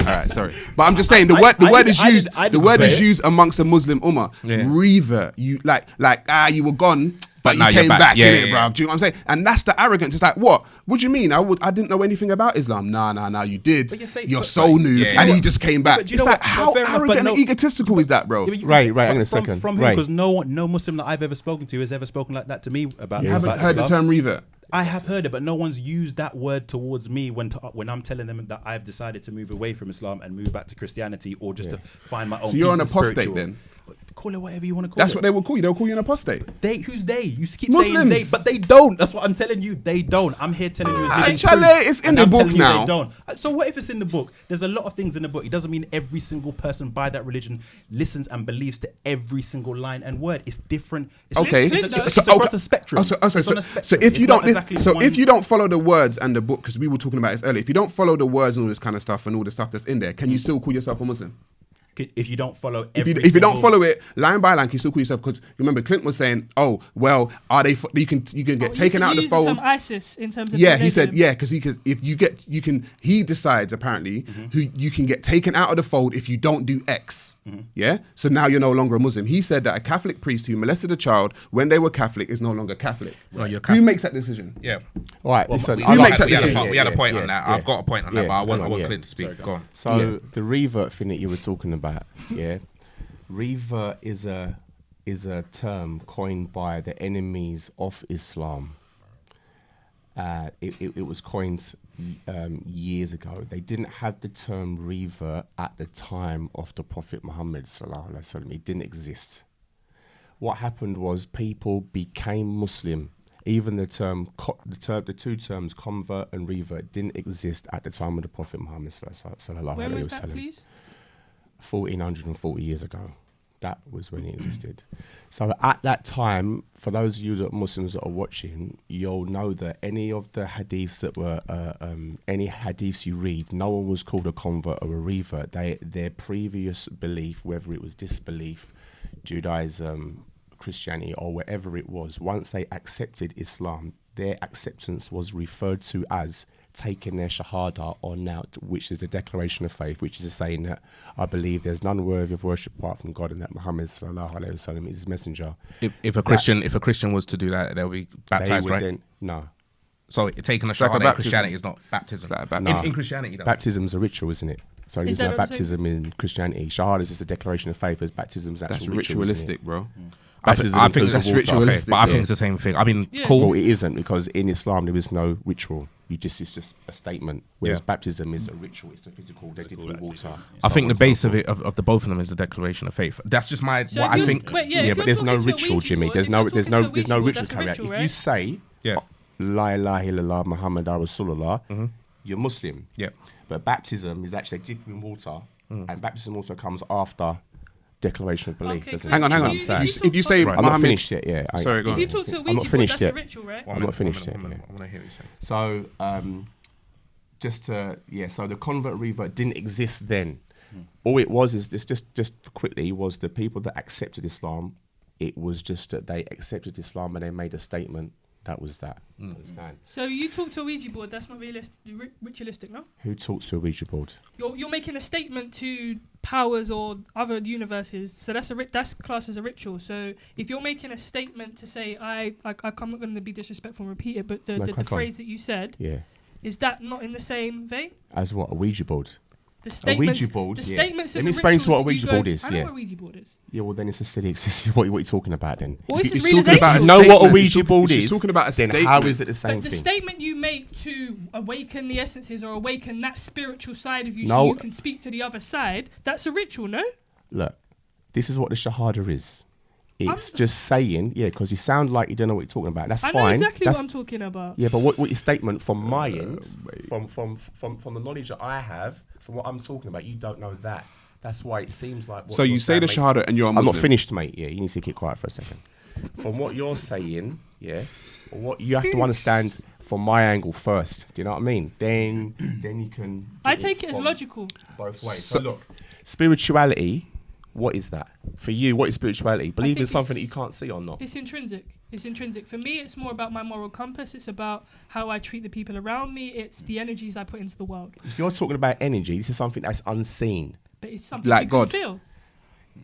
Speaker 3: All right, sorry, but I'm just saying the word is used.
Speaker 2: I
Speaker 3: The
Speaker 2: didn't
Speaker 3: word
Speaker 2: say
Speaker 3: is
Speaker 2: it.
Speaker 3: used amongst the Muslim ummah.
Speaker 4: Yeah.
Speaker 3: Revert. You you were gone, but
Speaker 4: now
Speaker 3: you
Speaker 4: you're
Speaker 3: came
Speaker 4: back.
Speaker 3: back.
Speaker 4: Yeah,
Speaker 3: innit,
Speaker 4: yeah,
Speaker 3: bro?
Speaker 4: yeah.
Speaker 3: Do you know what I'm saying? And that's the arrogance. It's like what? What do you mean? I didn't know anything about Islam. Nah, you did.
Speaker 2: But
Speaker 3: you're so new, and you just came back.
Speaker 2: But
Speaker 3: It's like, how arrogant and egotistical is that, bro?
Speaker 5: Right, hang on a second.
Speaker 2: From who? Because no Muslim that I've ever spoken to has ever spoken like that to me about.
Speaker 3: You haven't heard the term revert?
Speaker 2: I have heard it, but no one's used that word towards me when I'm telling them that I've decided to move away from Islam and move back to Christianity, or just to find my own.
Speaker 3: So you're an
Speaker 2: peace
Speaker 3: apostate
Speaker 2: spiritual.
Speaker 3: then?
Speaker 2: Call it whatever you want to call it.
Speaker 3: That's what they will call you. They'll call you an apostate.
Speaker 2: Who's they? You keep
Speaker 3: Muslims.
Speaker 2: saying they, but they don't. That's what I'm telling you. They don't. I'm here telling you.
Speaker 3: It's in the book now.
Speaker 2: They don't. So what if it's in the book? There's a lot of things in the book. It doesn't mean every single person by that religion listens and believes to every single line and word. It's different. It's across the spectrum.
Speaker 3: So if you don't, if you don't follow the words and the book, because we were talking about this earlier, if you don't follow the words and all this kind of stuff and all the stuff that's in there, can you still call yourself a Muslim?
Speaker 2: If you don't follow
Speaker 3: if you don't follow it line by line, can you still call yourself? Because remember, Clint was saying, "Oh, well, are they? You can get taken out of the fold."
Speaker 1: Some ISIS in terms of
Speaker 3: he said, because he decides apparently who you can get taken out of the fold if you don't do X. Yeah, so now you're no longer a Muslim. He said that a Catholic priest who molested a child when they were Catholic is no longer Catholic.
Speaker 4: No, you're
Speaker 3: Who makes that decision?
Speaker 4: Yeah.
Speaker 5: All right, listen.
Speaker 3: who makes that decision?
Speaker 4: We had a point on that. I've got a point on that, but I want Clint to speak. Go on.
Speaker 5: So the revert thing that you were talking about, revert is a term coined by the enemies of Islam. It was coined years ago. They didn't have the term revert at the time of the Prophet Muhammad sallallahu alaihi wasallam. It didn't exist. What happened was people became Muslim. Even the two terms convert and revert didn't exist at the time of the Prophet Muhammad sallallahu alaihi wasallam.
Speaker 1: When was that, please?
Speaker 5: 1440 years ago. That was when it existed. So at that time, for those of you that Muslims that are watching, you'll know that any of the hadiths that were, any hadiths you read, no one was called a convert or a revert. Their previous belief, whether it was disbelief, Judaism, Christianity, or whatever it was, once they accepted Islam, their acceptance was referred to as taking their shahada on out, which is the declaration of faith, which is saying that I believe there's none worthy of worship apart from God, and that Muhammad sallallahu alaihi wasallam is his messenger.
Speaker 4: If a Christian was to do that, they'll be baptized, right?
Speaker 5: No.
Speaker 4: So taking a shahada in Christianity is not baptism. In Christianity, though.
Speaker 5: Baptism's a ritual, isn't it? So there's no baptism in Christianity. Shahada is just a declaration of faith, as baptism's actual
Speaker 3: That's ritualistic, bro.
Speaker 4: I think that's ritualistic. But I think it's the same thing. I mean, cool.
Speaker 5: Well, it isn't, because in Islam there is no ritual. It's just a statement. Whereas baptism is a ritual. It's the physical. They did with water.
Speaker 4: I think the base of it, of the both of them, is the declaration of faith. That's just my what I think.
Speaker 1: But
Speaker 5: there's no ritual, Jimmy. There's no ritual carry out. If you say La ilaha illallah Muhammadan Rasulullah, you're Muslim.
Speaker 4: Yeah.
Speaker 5: But baptism is actually dipped in water, and baptism also comes after declaration of belief, doesn't it?
Speaker 3: Hang on. If you say
Speaker 5: I'm not finished yet,
Speaker 1: Sorry, go on. If you talk to a Ouija board, that's a ritual, right?
Speaker 5: I'm not finished yet.
Speaker 4: I want to hear what you say.
Speaker 5: So, so the convert revert didn't exist then. All it was is this, just quickly, was the people that accepted Islam. It was just that they accepted Islam and they made a statement. That was that. Understand?
Speaker 1: So you talk to a Ouija board, that's not ritualistic, no?
Speaker 5: Who talks to a Ouija board? You're
Speaker 1: making a statement to powers or other universes, so that's classed as a ritual. So if you're making a statement to say, I'm not going to be disrespectful and repeat it, but the phrase that you said, is that not in the same vein?
Speaker 5: As what, a Ouija board?
Speaker 1: A
Speaker 5: Ouija board.
Speaker 1: Statements.
Speaker 5: Let me explain to what a Ouija board is.
Speaker 1: I know what a Ouija board is.
Speaker 5: Yeah, well then it's a silly. What are you talking about then?
Speaker 1: Well,
Speaker 5: if
Speaker 1: you're talking
Speaker 5: about know what a Ouija board is,
Speaker 3: talking about a
Speaker 5: then
Speaker 3: statement.
Speaker 5: how is it the same
Speaker 1: thing? The statement you make to awaken the essences or awaken that spiritual side of you, so you can speak to the other side. That's a ritual, no?
Speaker 5: Look, this is what the shahada is. It's just saying, because you sound like you don't know what you're talking about. That's fine.
Speaker 1: I know exactly what I'm talking about.
Speaker 5: Yeah, but what your statement from my end, from the knowledge that I have, from what I'm talking about, you don't know that. That's why it seems like.
Speaker 3: So you say the shahada and you're a Muslim.
Speaker 5: I'm not finished, mate. Yeah, you need to keep quiet for a second. From what you're saying, what you have to understand from my angle first. Do you know what I mean? Then you can.
Speaker 1: I take it as logical.
Speaker 5: Both ways. So look, spirituality. What is that? For you, what is spirituality? Believe in something that you can't see or not?
Speaker 1: It's intrinsic. For me, it's more about my moral compass. It's about how I treat the people around me. It's the energies I put into the world.
Speaker 5: If you're talking about energy, this is something that's unseen.
Speaker 1: But it's something
Speaker 3: like
Speaker 1: you
Speaker 3: God.
Speaker 1: can feel.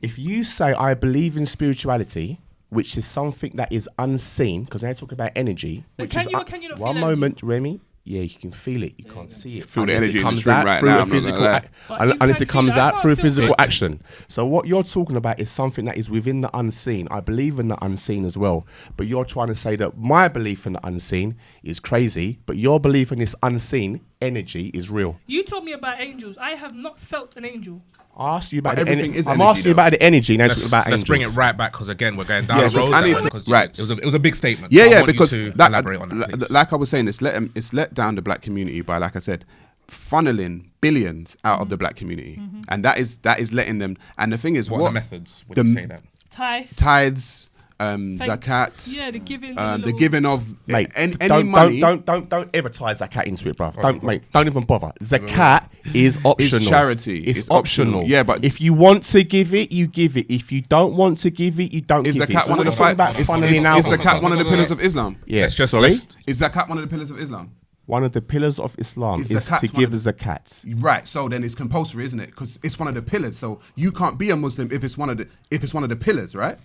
Speaker 5: If you say, I believe in spirituality, which is something that is unseen, because they're talking about energy.
Speaker 1: But can you not feel
Speaker 5: one
Speaker 1: energy?
Speaker 5: moment, Remy. yeah, you can feel it. You can't see it.
Speaker 3: Feel the
Speaker 5: Unless
Speaker 3: energy
Speaker 5: it
Speaker 3: in the
Speaker 5: comes
Speaker 3: stream
Speaker 5: out
Speaker 3: right
Speaker 5: through
Speaker 3: now,
Speaker 5: a
Speaker 3: I'm not gonna
Speaker 5: physical
Speaker 3: lie.
Speaker 5: act,
Speaker 1: But you
Speaker 5: unless
Speaker 1: can
Speaker 5: it comes
Speaker 1: feel it. I
Speaker 5: out
Speaker 1: can't
Speaker 5: through a
Speaker 1: feel
Speaker 5: physical
Speaker 1: it.
Speaker 5: action. So what you're talking about is something that is within the unseen. I believe in the unseen as well. But you're trying to say that my belief in the unseen is crazy, but your belief in this unseen energy is real.
Speaker 1: You told me about angels. I have not felt an angel.
Speaker 5: I asked you about
Speaker 3: But
Speaker 5: the
Speaker 3: everything
Speaker 5: energy.
Speaker 3: is
Speaker 5: I'm
Speaker 3: energy,
Speaker 5: asking you
Speaker 3: though.
Speaker 5: about the energy. Now it's
Speaker 4: Let's,
Speaker 5: about
Speaker 4: let's
Speaker 5: angels.
Speaker 4: bring it right back because again we're going down
Speaker 3: Yeah,
Speaker 4: the road.
Speaker 3: I need
Speaker 4: there,
Speaker 3: to-
Speaker 4: because
Speaker 3: right.
Speaker 4: It was a big statement.
Speaker 3: Yeah,
Speaker 4: so I
Speaker 3: yeah,
Speaker 4: want you
Speaker 3: because
Speaker 4: to
Speaker 3: that,
Speaker 4: elaborate on that, please.
Speaker 3: like I was saying, it's let down the black community by, like I said, funneling billions out of the black community, and that is letting them. And the thing is,
Speaker 4: What are the methods? Would
Speaker 3: the
Speaker 4: you say that?
Speaker 3: tithes, zakat,
Speaker 1: Yeah, the giving.
Speaker 3: the giving of
Speaker 5: Mate,
Speaker 3: any
Speaker 5: don't,
Speaker 3: money.
Speaker 5: don't ever tie zakat into it, bro. Don't even bother. Zakat is optional.
Speaker 3: charity.
Speaker 5: It's
Speaker 3: It's optional.
Speaker 5: optional.
Speaker 3: Yeah, but-
Speaker 5: if you want to give it, you give it. If you don't want to give it, you don't
Speaker 3: Is
Speaker 5: give it.
Speaker 3: zakat
Speaker 5: So
Speaker 3: one of
Speaker 5: we're
Speaker 3: the
Speaker 5: talking
Speaker 3: five?
Speaker 5: about
Speaker 3: Is
Speaker 5: funneling out.
Speaker 3: zakat one of the pillars of Islam?
Speaker 5: Yeah,
Speaker 4: Let's just
Speaker 5: sorry.
Speaker 4: list.
Speaker 3: Is zakat one of the pillars of Islam?
Speaker 5: One of the pillars of Islam
Speaker 3: Is
Speaker 5: is
Speaker 3: zakat
Speaker 5: to
Speaker 3: one
Speaker 5: give
Speaker 3: of
Speaker 5: zakat.
Speaker 3: Right. So then it's compulsory, isn't it? Because it's one of the pillars. So you can't be a Muslim if it's one of the pillars, right?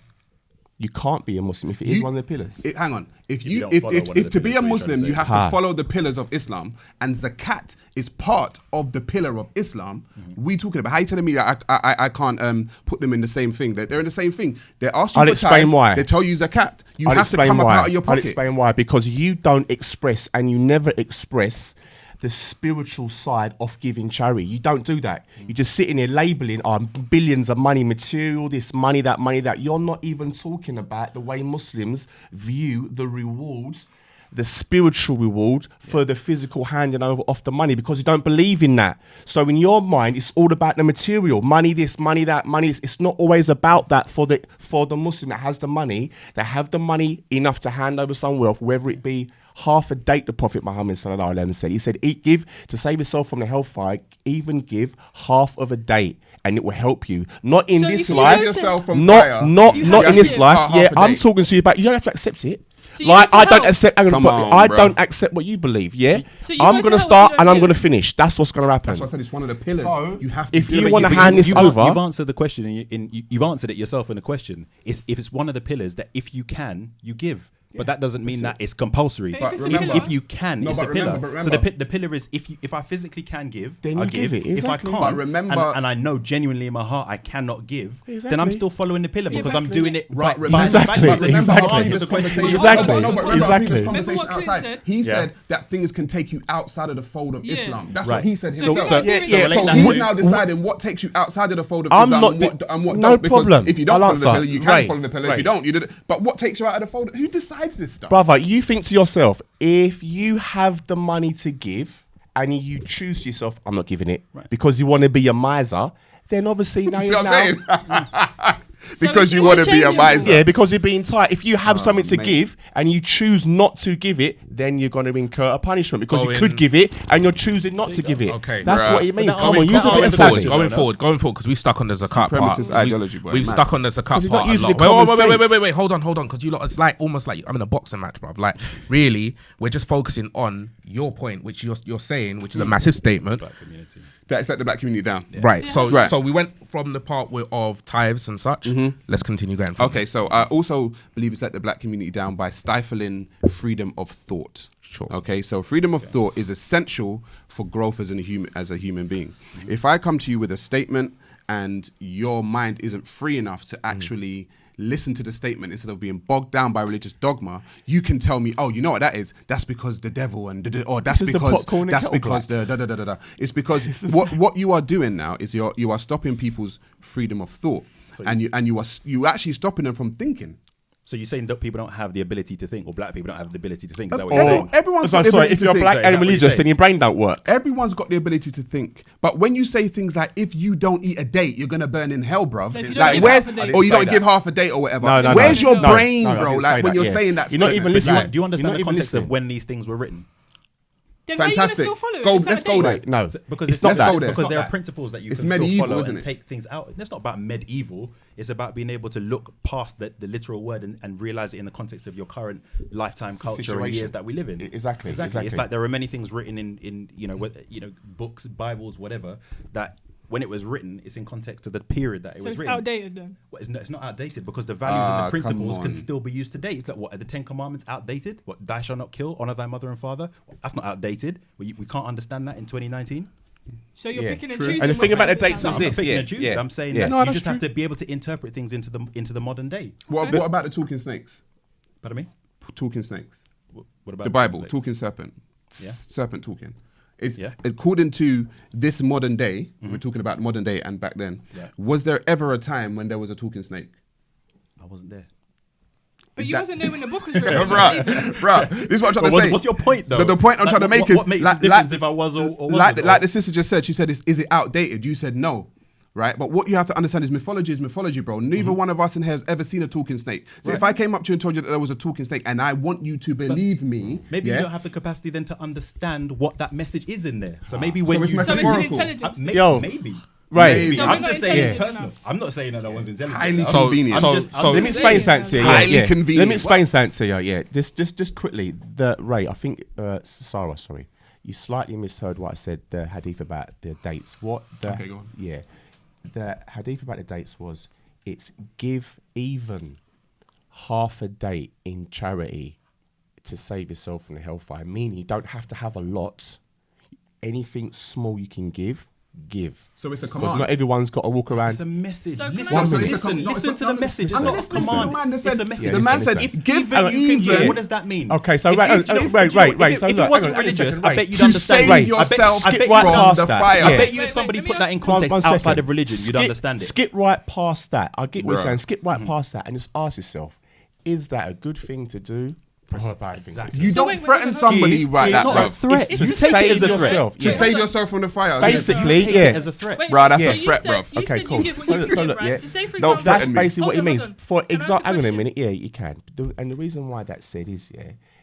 Speaker 5: You can't be a Muslim if it is
Speaker 3: You-
Speaker 5: one of the pillars.
Speaker 3: Hang on. If
Speaker 2: you
Speaker 3: you
Speaker 2: don't
Speaker 3: if
Speaker 2: follow
Speaker 3: if,
Speaker 2: one of
Speaker 3: if
Speaker 2: the
Speaker 3: to be
Speaker 2: pillars,
Speaker 3: a
Speaker 2: what you're trying
Speaker 3: Muslim
Speaker 2: to
Speaker 3: you
Speaker 2: say.
Speaker 3: have to follow the pillars of Islam, and zakat is part of the pillar of Islam. We talking about how you telling me that I can't put them in the same thing? They're in the same thing. They ask you
Speaker 5: I'll
Speaker 3: for
Speaker 5: explain
Speaker 3: tithes,
Speaker 5: why.
Speaker 3: They tell you zakat. You
Speaker 5: I'll
Speaker 3: have to
Speaker 5: explain
Speaker 3: come up
Speaker 5: why.
Speaker 3: out of your
Speaker 5: I'll
Speaker 3: pocket.
Speaker 5: explain why. Because you don't express and you never express the spiritual side of giving charity. You don't do that. You're just sitting there labeling billions of money, material, this money, that money, that. You're not even talking about the way Muslims view the rewards, the spiritual reward for the physical handing over of the money, because you don't believe in that. So in your mind, it's all about the material, money this, money that, money this. It's not always about that for the Muslim that has the money, that have the money enough to hand over some wealth, whether it be half a date. The Prophet Muhammad sallallahu alaihi wasallam said, he said, give to save yourself from the hellfire, even give half of a date, and it will help you. Not in
Speaker 1: So
Speaker 5: this
Speaker 1: if you
Speaker 5: life.
Speaker 1: go
Speaker 3: yourself from
Speaker 5: Not
Speaker 3: fire,
Speaker 5: not
Speaker 1: you
Speaker 5: not
Speaker 1: have
Speaker 5: in
Speaker 1: to
Speaker 5: this
Speaker 1: give
Speaker 5: life.
Speaker 3: half
Speaker 5: Yeah,
Speaker 3: a
Speaker 5: I'm
Speaker 3: date.
Speaker 5: talking to you about. You don't have to accept it.
Speaker 1: So you
Speaker 5: Like
Speaker 1: need to
Speaker 5: I don't
Speaker 1: help.
Speaker 5: accept.
Speaker 3: Come on,
Speaker 5: I
Speaker 3: bruh.
Speaker 5: don't accept what you believe. Yeah,
Speaker 1: So you
Speaker 5: I'm
Speaker 1: go to
Speaker 5: gonna
Speaker 1: hell
Speaker 5: start
Speaker 1: if you
Speaker 5: and
Speaker 1: don't
Speaker 5: I'm gonna
Speaker 1: give.
Speaker 5: finish. That's what's gonna happen.
Speaker 3: That's why I said it's one of the pillars.
Speaker 5: So,
Speaker 3: you have to.
Speaker 5: if
Speaker 3: do
Speaker 5: you
Speaker 3: it.
Speaker 5: wanna
Speaker 3: But
Speaker 5: hand this over-
Speaker 2: You've answered the question, and you've answered it yourself in the question. If it's one of the pillars that if you can, you give. But that doesn't mean that it's compulsory.
Speaker 1: But if it's a
Speaker 2: If,
Speaker 1: pillar-
Speaker 2: if you can,
Speaker 3: No,
Speaker 2: it's a
Speaker 3: but
Speaker 2: pillar.
Speaker 3: remember-
Speaker 2: So the pillar is if I physically can give,
Speaker 5: Then
Speaker 2: I
Speaker 5: you give it,
Speaker 2: If
Speaker 5: exactly.
Speaker 2: I can't,
Speaker 3: But remember-
Speaker 2: and I know genuinely in my heart I cannot give, then I'm
Speaker 5: Exactly.
Speaker 2: still following the pillar because I'm
Speaker 1: Exactly.
Speaker 2: doing it right.
Speaker 3: But
Speaker 2: by the
Speaker 5: Exactly,
Speaker 2: values that you
Speaker 5: exactly.
Speaker 2: answered the question.
Speaker 5: Exactly.
Speaker 3: No, but remember our previous
Speaker 5: Exactly.
Speaker 3: conversation
Speaker 1: Remember what Clint
Speaker 3: outside.
Speaker 1: said?
Speaker 3: He
Speaker 2: Yeah.
Speaker 3: said that things can take you outside of the fold of
Speaker 1: Yeah.
Speaker 3: Islam. That's
Speaker 2: Right.
Speaker 3: what he said
Speaker 1: So
Speaker 3: himself.
Speaker 1: if you're not
Speaker 5: yeah,
Speaker 1: giving
Speaker 5: yeah,
Speaker 1: it-
Speaker 3: So
Speaker 2: relate
Speaker 3: he's
Speaker 2: that
Speaker 3: now
Speaker 2: to-
Speaker 3: deciding what takes you outside of the fold of
Speaker 5: I'm
Speaker 3: Islam
Speaker 5: not
Speaker 3: and what
Speaker 5: no
Speaker 3: don't. Because
Speaker 5: problem.
Speaker 3: if you don't
Speaker 5: I'll
Speaker 3: follow the
Speaker 5: answer.
Speaker 3: pillar, you can
Speaker 5: Right.
Speaker 3: follow the pillar. If
Speaker 5: Right.
Speaker 3: you don't, you did it. But what takes you out of the fold? Who decides this stuff?
Speaker 5: Brother, you think to yourself, if you have the money to give and you choose to yourself, I'm not giving it because you want to be a miser, then obviously now
Speaker 3: See
Speaker 5: you're
Speaker 3: what I'm
Speaker 5: now.
Speaker 3: saying? Because
Speaker 1: it's
Speaker 3: you want to be a
Speaker 1: interchangeable.
Speaker 3: miser.
Speaker 5: Yeah, because you're being tight. If you have something to
Speaker 3: mate.
Speaker 5: give and you choose not to give it, then you're going to incur a punishment because you
Speaker 4: Going-
Speaker 5: could give it and you're choosing not to give it.
Speaker 4: Okay.
Speaker 5: That's
Speaker 3: Bruh.
Speaker 5: what it means.
Speaker 2: But that
Speaker 5: Come on, use a
Speaker 2: going
Speaker 5: bit of
Speaker 2: forward,
Speaker 5: savvy.
Speaker 2: going
Speaker 4: Going forward, because we stuck on the zakat part.
Speaker 3: Supremacist ideology, boy.
Speaker 4: We've
Speaker 3: Mad.
Speaker 4: stuck on the zakat
Speaker 5: 'Cause you're not
Speaker 4: part a
Speaker 5: using
Speaker 4: lot.
Speaker 5: the common
Speaker 4: Wait,
Speaker 5: sense.
Speaker 4: hold on, because it's like almost like I'm in a boxing match, bruv. Like, really, we're just focusing on your point, which you're saying, which is a massive statement.
Speaker 2: Black community.
Speaker 3: That set the black community down.
Speaker 4: Right. So
Speaker 3: Right.
Speaker 4: so we went from the part of tithes and such. Let's continue going. From
Speaker 3: Okay, so I also believe it's let the black community down by stifling freedom of thought.
Speaker 4: Sure.
Speaker 3: Okay, so freedom of thought is essential for growth as a human being. If I come to you with a statement and your mind isn't free enough to actually listen to the statement instead of being bogged down by religious dogma, you can tell me, oh, you know what that is? That's because the devil and or that's
Speaker 5: This is the
Speaker 3: because
Speaker 5: popcorn and
Speaker 3: that's
Speaker 5: kettle
Speaker 3: because
Speaker 5: black.
Speaker 3: the da da da da da. It's because what you are doing now is you are stopping people's freedom of thought, and you actually stopping them from thinking.
Speaker 2: So you're saying that people don't have the ability to think, or black people don't have the ability to think? Is that what you're saying?
Speaker 3: Everyone's
Speaker 5: So
Speaker 3: got the
Speaker 5: sorry,
Speaker 3: ability
Speaker 5: if
Speaker 3: to
Speaker 5: you're
Speaker 3: think.
Speaker 5: black
Speaker 2: So is
Speaker 5: and
Speaker 2: that what you're
Speaker 5: religious,
Speaker 2: saying?
Speaker 5: then your brain don't work.
Speaker 3: Everyone's got the ability to think, but when you say things like "if you don't eat a date, you're gonna burn in hell, bruv,"
Speaker 1: If you don't
Speaker 3: like
Speaker 1: give
Speaker 3: where,
Speaker 1: half a date.
Speaker 3: or you
Speaker 2: I
Speaker 3: don't
Speaker 2: didn't
Speaker 3: give
Speaker 2: say
Speaker 3: half a date or whatever.
Speaker 5: No,
Speaker 3: Where's
Speaker 1: no.
Speaker 3: your
Speaker 1: No,
Speaker 3: brain,
Speaker 5: no, I
Speaker 3: bro?
Speaker 5: didn't
Speaker 3: Like
Speaker 5: say
Speaker 3: when
Speaker 5: that,
Speaker 3: you're
Speaker 5: yeah.
Speaker 3: saying that,
Speaker 5: You're not
Speaker 3: statement,
Speaker 5: even
Speaker 3: but
Speaker 5: listening.
Speaker 3: like-
Speaker 2: Do you understand
Speaker 5: You're
Speaker 2: the
Speaker 5: not
Speaker 2: context
Speaker 5: even
Speaker 2: of when these things were written?
Speaker 1: Then why are you gonna
Speaker 3: Fantastic.
Speaker 1: still follow it?
Speaker 3: Go-
Speaker 1: Is that
Speaker 3: let's
Speaker 1: a
Speaker 3: go
Speaker 1: date?
Speaker 3: there.
Speaker 5: Right, no,
Speaker 2: Because
Speaker 5: it's
Speaker 2: it's
Speaker 5: not
Speaker 3: let's
Speaker 5: that.
Speaker 3: go there.
Speaker 2: Because
Speaker 3: It's
Speaker 2: there
Speaker 3: not
Speaker 2: are principles that you
Speaker 3: It's
Speaker 2: can still
Speaker 3: medieval,
Speaker 2: follow
Speaker 3: isn't
Speaker 2: and
Speaker 3: it?
Speaker 2: take things out. It's not about medieval. It's about being able to look past the literal word and realize it in the context of your current lifetime
Speaker 5: It's a
Speaker 2: culture and
Speaker 5: situation.
Speaker 2: years that we live in.
Speaker 5: Exactly.
Speaker 2: It's like there are many things written in books, Bibles, whatever, that when it was written, it's in context of the period that it
Speaker 1: So
Speaker 2: was
Speaker 1: it's
Speaker 2: written.
Speaker 1: outdated then.
Speaker 2: Well, it's not outdated because the values and the principles
Speaker 3: come
Speaker 2: can
Speaker 3: on.
Speaker 2: still be used today. It's like, what, are the 10 Commandments outdated? What, thou shalt not kill, honor thy mother and father? Well, that's not outdated. We can't understand that in 2019.
Speaker 1: So you're
Speaker 5: Yeah,
Speaker 1: picking and
Speaker 5: true.
Speaker 1: choosing.
Speaker 5: And the thing
Speaker 1: what's
Speaker 5: about the
Speaker 1: outdated.
Speaker 5: dates
Speaker 2: No,
Speaker 5: is
Speaker 2: I'm not
Speaker 5: this,
Speaker 2: picking
Speaker 5: yeah,
Speaker 2: and choosing.
Speaker 5: yeah.
Speaker 2: I'm saying
Speaker 5: Yeah.
Speaker 2: that
Speaker 3: No,
Speaker 2: you
Speaker 3: that's
Speaker 2: just have
Speaker 3: true.
Speaker 2: to be able to interpret things into the modern day.
Speaker 3: What about the talking snakes?
Speaker 2: Pardon me?
Speaker 3: Talking snakes.
Speaker 2: What about
Speaker 3: The Bible,
Speaker 2: snakes?
Speaker 3: talking serpent.
Speaker 2: Yeah.
Speaker 3: Serpent talking. It's
Speaker 2: Yeah.
Speaker 3: according to this modern day. We're talking about modern day and back then.
Speaker 2: Yeah.
Speaker 3: Was there ever a time when there was a talking snake?
Speaker 2: I wasn't there.
Speaker 1: But
Speaker 3: Is
Speaker 1: you
Speaker 3: that-
Speaker 1: wasn't there when the book was written.
Speaker 3: Bruh, this is what I'm trying to say.
Speaker 2: What's your point, though?
Speaker 3: The point I'm trying to make is
Speaker 2: what makes the difference if I was or wasn't?
Speaker 3: like the sister just said. She said, "Is it outdated?" You said no, right? But what you have to understand is mythology, bro. Neither one of us in here has ever seen a talking snake. So if I came up to you and told you that there was a talking snake, and I want you to believe me,
Speaker 2: Maybe
Speaker 3: yeah?
Speaker 2: you don't have the capacity then to understand what that message is in there. So maybe when
Speaker 3: it's
Speaker 2: you
Speaker 1: So it's an
Speaker 3: metaphorical.
Speaker 1: intelligence.
Speaker 2: maybe,
Speaker 5: Yo.
Speaker 2: maybe.
Speaker 5: Right.
Speaker 3: Maybe.
Speaker 1: So
Speaker 2: I'm
Speaker 1: we're
Speaker 2: just
Speaker 1: not
Speaker 2: saying
Speaker 1: intelligent
Speaker 2: personal.
Speaker 1: enough.
Speaker 2: I'm not saying that I was intelligent.
Speaker 3: Highly
Speaker 2: I'm-
Speaker 3: convenient.
Speaker 2: I'm just
Speaker 3: So
Speaker 5: Let me
Speaker 2: saying.
Speaker 5: explain something to you.
Speaker 3: Highly
Speaker 5: Yeah.
Speaker 3: convenient.
Speaker 5: Let me explain something to you. Yeah, just quickly. Ray, I think Sarah, sorry, you slightly misheard what I said. The hadith about the dates.
Speaker 3: Okay, go on.
Speaker 5: Yeah, the hadith about the dates was it's give even half a date in charity to save yourself from the hellfire. Meaning you don't have to have a lot. Anything small you can give.
Speaker 3: So it's a
Speaker 5: Because
Speaker 3: command.
Speaker 5: not everyone's got to walk around.
Speaker 2: It's a message.
Speaker 1: So can
Speaker 2: Listen,
Speaker 1: I-
Speaker 3: So it's a
Speaker 2: listen,
Speaker 3: com- no,
Speaker 2: listen
Speaker 3: it's
Speaker 2: to
Speaker 3: not-
Speaker 2: the message.
Speaker 3: I'm
Speaker 2: It's not a
Speaker 3: listening to the
Speaker 2: command.
Speaker 3: man that
Speaker 2: It's
Speaker 3: said-
Speaker 2: a message.
Speaker 5: Yeah,
Speaker 3: the
Speaker 5: listen,
Speaker 3: man said,
Speaker 5: listen.
Speaker 3: if give
Speaker 2: Even you can give.
Speaker 3: even-
Speaker 2: What does that mean?
Speaker 5: Okay, so
Speaker 2: If-
Speaker 5: right,
Speaker 2: if-
Speaker 5: oh,
Speaker 2: if-
Speaker 5: right,
Speaker 2: do you know
Speaker 5: right.
Speaker 2: what?
Speaker 5: So
Speaker 2: If it
Speaker 5: look,
Speaker 2: wasn't
Speaker 5: hang on,
Speaker 2: religious,
Speaker 5: hang on,
Speaker 2: I
Speaker 5: right.
Speaker 2: bet you'd
Speaker 3: To
Speaker 2: understand.
Speaker 3: save
Speaker 5: Right.
Speaker 3: yourself
Speaker 2: I bet
Speaker 5: right
Speaker 2: you
Speaker 5: past
Speaker 3: the
Speaker 5: that.
Speaker 3: fire.
Speaker 2: I
Speaker 5: Yeah.
Speaker 2: bet you if
Speaker 1: Wait,
Speaker 2: somebody
Speaker 1: let me
Speaker 2: put that in
Speaker 1: ask-
Speaker 2: context
Speaker 5: One
Speaker 2: outside
Speaker 5: second.
Speaker 2: of religion, you'd understand it.
Speaker 5: Skip right past that. I get what you're
Speaker 3: Bruh.
Speaker 5: saying. Skip right past that and just ask yourself, is that a good thing to do or a bad thing?
Speaker 2: Exactly.
Speaker 3: You
Speaker 1: So
Speaker 3: don't
Speaker 1: wait,
Speaker 3: threten
Speaker 1: hold on.
Speaker 3: somebody
Speaker 5: Give
Speaker 3: like
Speaker 5: is
Speaker 3: that,
Speaker 5: not
Speaker 3: bro.
Speaker 5: a threat.
Speaker 1: It's
Speaker 5: To
Speaker 1: just
Speaker 5: save
Speaker 2: take it as a threat.
Speaker 5: yourself.
Speaker 3: To
Speaker 5: Yeah.
Speaker 3: save yourself from the fire.
Speaker 5: Basically,
Speaker 2: Take
Speaker 5: yeah.
Speaker 2: it as a threat.
Speaker 1: Wait,
Speaker 3: Bruh, that's
Speaker 1: so
Speaker 3: a
Speaker 1: you
Speaker 3: threat,
Speaker 1: said-
Speaker 3: bruv.
Speaker 1: You
Speaker 5: Okay,
Speaker 1: said
Speaker 5: cool.
Speaker 1: you give what
Speaker 5: So
Speaker 1: you
Speaker 5: look,
Speaker 1: can
Speaker 5: so
Speaker 1: give,
Speaker 5: look,
Speaker 1: right?
Speaker 5: yeah.
Speaker 1: So say for
Speaker 3: Don't
Speaker 1: example,
Speaker 5: That's
Speaker 3: threaten me.
Speaker 5: basically what
Speaker 1: Hold
Speaker 5: it
Speaker 1: on,
Speaker 5: means.
Speaker 1: hold on.
Speaker 5: For
Speaker 1: Can I ask
Speaker 5: example,
Speaker 1: a
Speaker 5: hang on a
Speaker 1: question?
Speaker 5: minute. Yeah, you can. And the reason why that said is,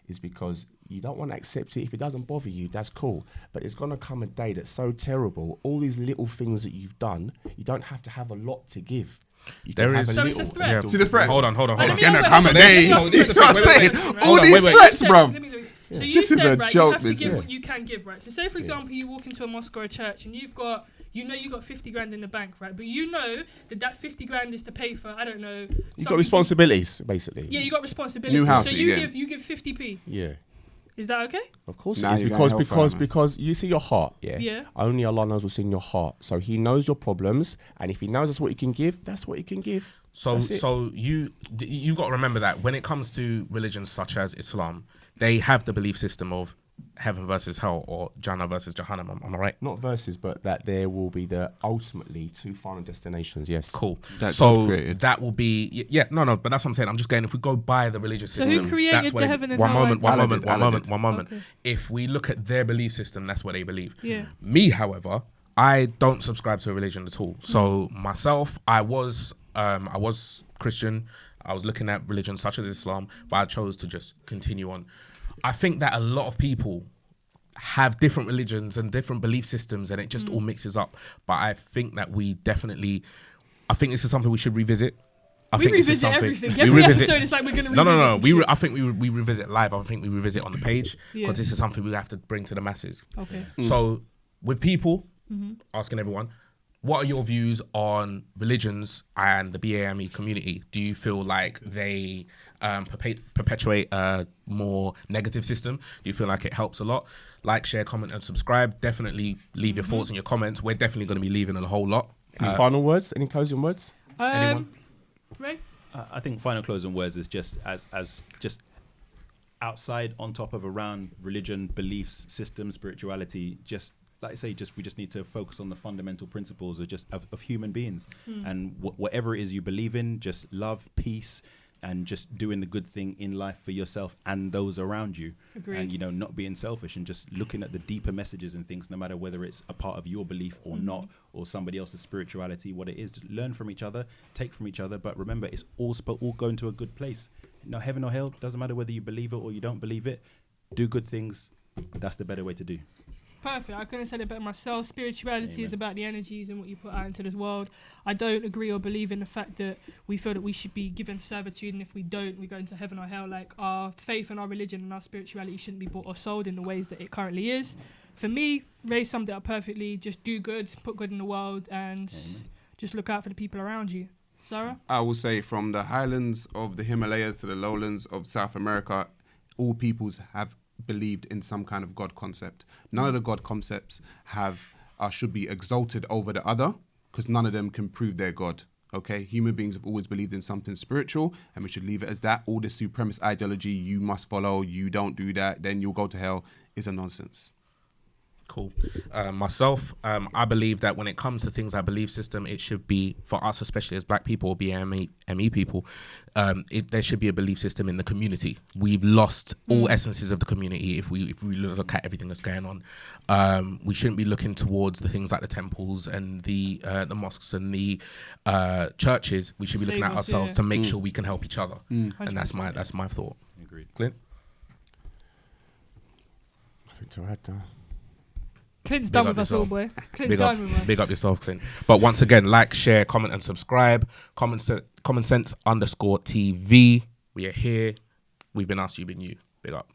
Speaker 5: is because you don't want to accept it. If it doesn't bother you, that's cool. But it's going to come a day that's so terrible. All these little things that you've done, you don't have to have a lot to give. You
Speaker 4: There
Speaker 5: can have
Speaker 4: is-
Speaker 5: a
Speaker 1: So it's a
Speaker 5: little
Speaker 1: threat.
Speaker 5: and
Speaker 1: Yeah.
Speaker 5: still
Speaker 3: To the
Speaker 5: give
Speaker 3: threat.
Speaker 5: more.
Speaker 4: Hold on.
Speaker 1: But let me
Speaker 3: It's gonna
Speaker 1: know-
Speaker 3: come a
Speaker 1: let me
Speaker 3: day.
Speaker 1: ask you
Speaker 3: You know what I'm
Speaker 1: a question,
Speaker 3: saying?
Speaker 1: right?
Speaker 3: All
Speaker 4: on,
Speaker 3: these
Speaker 4: wait, wait.
Speaker 3: threats,
Speaker 1: You
Speaker 3: bro.
Speaker 1: said- let me- So you
Speaker 3: This is
Speaker 1: said,
Speaker 3: a
Speaker 1: right, you
Speaker 3: joke,
Speaker 1: have to
Speaker 3: this
Speaker 1: give
Speaker 3: is.
Speaker 1: what you can give, right? So say, for example, you walk into a mosque or a church and you've got 50 grand in the bank, right? But you know that 50 grand is to pay for, I don't know.
Speaker 5: You've got responsibilities, basically.
Speaker 1: Yeah, you got responsibilities.
Speaker 3: New house
Speaker 1: so
Speaker 3: that
Speaker 1: you
Speaker 3: you get.
Speaker 1: give 50p.
Speaker 5: Yeah.
Speaker 1: Is that okay?
Speaker 5: Of course
Speaker 3: Nah,
Speaker 5: it is
Speaker 3: you're
Speaker 5: because
Speaker 3: going hellfire, man.
Speaker 5: because you see your heart, yeah.
Speaker 1: Yeah.
Speaker 5: Only Allah knows what's in your heart, so He knows your problems, and if He knows that's what He can give, that's what He can give.
Speaker 4: So,
Speaker 5: That's it.
Speaker 4: so you got to remember that when it comes to religions such as Islam, they have the belief system of heaven versus hell or Jannah versus Jahannam. Am I right?
Speaker 5: Not verses, but that there will be the ultimately two final destinations. Yes.
Speaker 4: Cool.
Speaker 3: That
Speaker 4: So
Speaker 3: God created.
Speaker 4: that will be no, but that's what I'm saying. I'm just going. If we go by the religious
Speaker 1: So
Speaker 4: system,
Speaker 1: who created
Speaker 4: that's what
Speaker 1: the
Speaker 4: they-
Speaker 1: heaven and
Speaker 4: one
Speaker 1: hell?
Speaker 4: moment, one
Speaker 3: Allah
Speaker 4: moment,
Speaker 3: did,
Speaker 4: one
Speaker 3: Allah
Speaker 4: moment,
Speaker 3: did.
Speaker 4: one moment.
Speaker 1: Okay.
Speaker 4: If we look at their belief system, that's what they believe.
Speaker 1: Yeah.
Speaker 4: Me, however, I don't subscribe to a religion at all. So myself, I was Christian. I was looking at religions such as Islam, but I chose to just continue on. I think that a lot of people have different religions and different belief systems, and it just all mixes up. But I think that I think this is something we should revisit.
Speaker 1: We revisit everything. Every episode is like we're going to revisit
Speaker 4: No.
Speaker 1: some shit.
Speaker 4: I think we revisit live. I think we revisit on the page because
Speaker 1: Yeah.
Speaker 4: this is something we have to bring to the masses.
Speaker 1: Okay.
Speaker 4: So with people, asking everyone, what are your views on religions and the BAME community? Do you feel like they perpetuate a more negative system? Do you feel like it helps a lot? Like, share, comment, and subscribe. Definitely leave your thoughts and your comments. We're definitely going to be leaving a whole lot.
Speaker 5: Any final words? Any closing words?
Speaker 4: Anyone?
Speaker 1: Ray?
Speaker 2: I think final closing words is just as just outside, on top of, around religion, beliefs, systems, spirituality. Just like I say, we just need to focus on the fundamental principles of human beings, and whatever it is you believe in, just love, peace, and just doing the good thing in life for yourself and those around you.
Speaker 1: Agreed.
Speaker 2: And not being selfish and just looking at the deeper messages and things, no matter whether it's a part of your belief or not, or somebody else's spirituality, what it is. Just learn from each other, take from each other, but remember, it's all going to a good place. Heaven or hell, doesn't matter whether you believe it or you don't believe it. Do good things. That's the better way to do.
Speaker 1: Perfect. I couldn't have said it better myself. Spirituality
Speaker 2: Amen.
Speaker 1: is about the energies and what you put out into this world. I don't agree or believe in the fact that we feel that we should be given servitude, and if we don't, we go into heaven or hell. Like, our faith and our religion and our spirituality shouldn't be bought or sold in the ways that it currently is. for me, Ray summed it up perfectly. Just do good, put good in the world, and just look out for the people around you. Sarah?
Speaker 3: I will say from the highlands of the Himalayas to the lowlands of South America, all peoples have believed in some kind of God concept. None of the God concepts should be exalted over the other, because none of them can prove they're God. Okay, human beings have always believed in something spiritual, and we should leave it as that. All this supremacist ideology, you must follow, you don't do that, then you'll go to hell, is a nonsense.
Speaker 4: Cool. Myself, I believe that when it comes to things like belief system, it should be, for us, especially as black people or BAME people, there should be a belief system in the community. We've lost all essences of the community if we look at everything that's going on. We shouldn't be looking towards the things like the temples and the mosques and the churches. We should be looking at ourselves to make sure we can help each other. And that's my thought.
Speaker 2: Agreed.
Speaker 4: Clint?
Speaker 5: Nothing to add now.
Speaker 1: Clint's done with us all, boy. Clint's done with us.
Speaker 4: Big up yourself, Clint. But once again, like, share, comment, and subscribe. Common Sense _TV. We are here. We've been us, you've been you. Big up.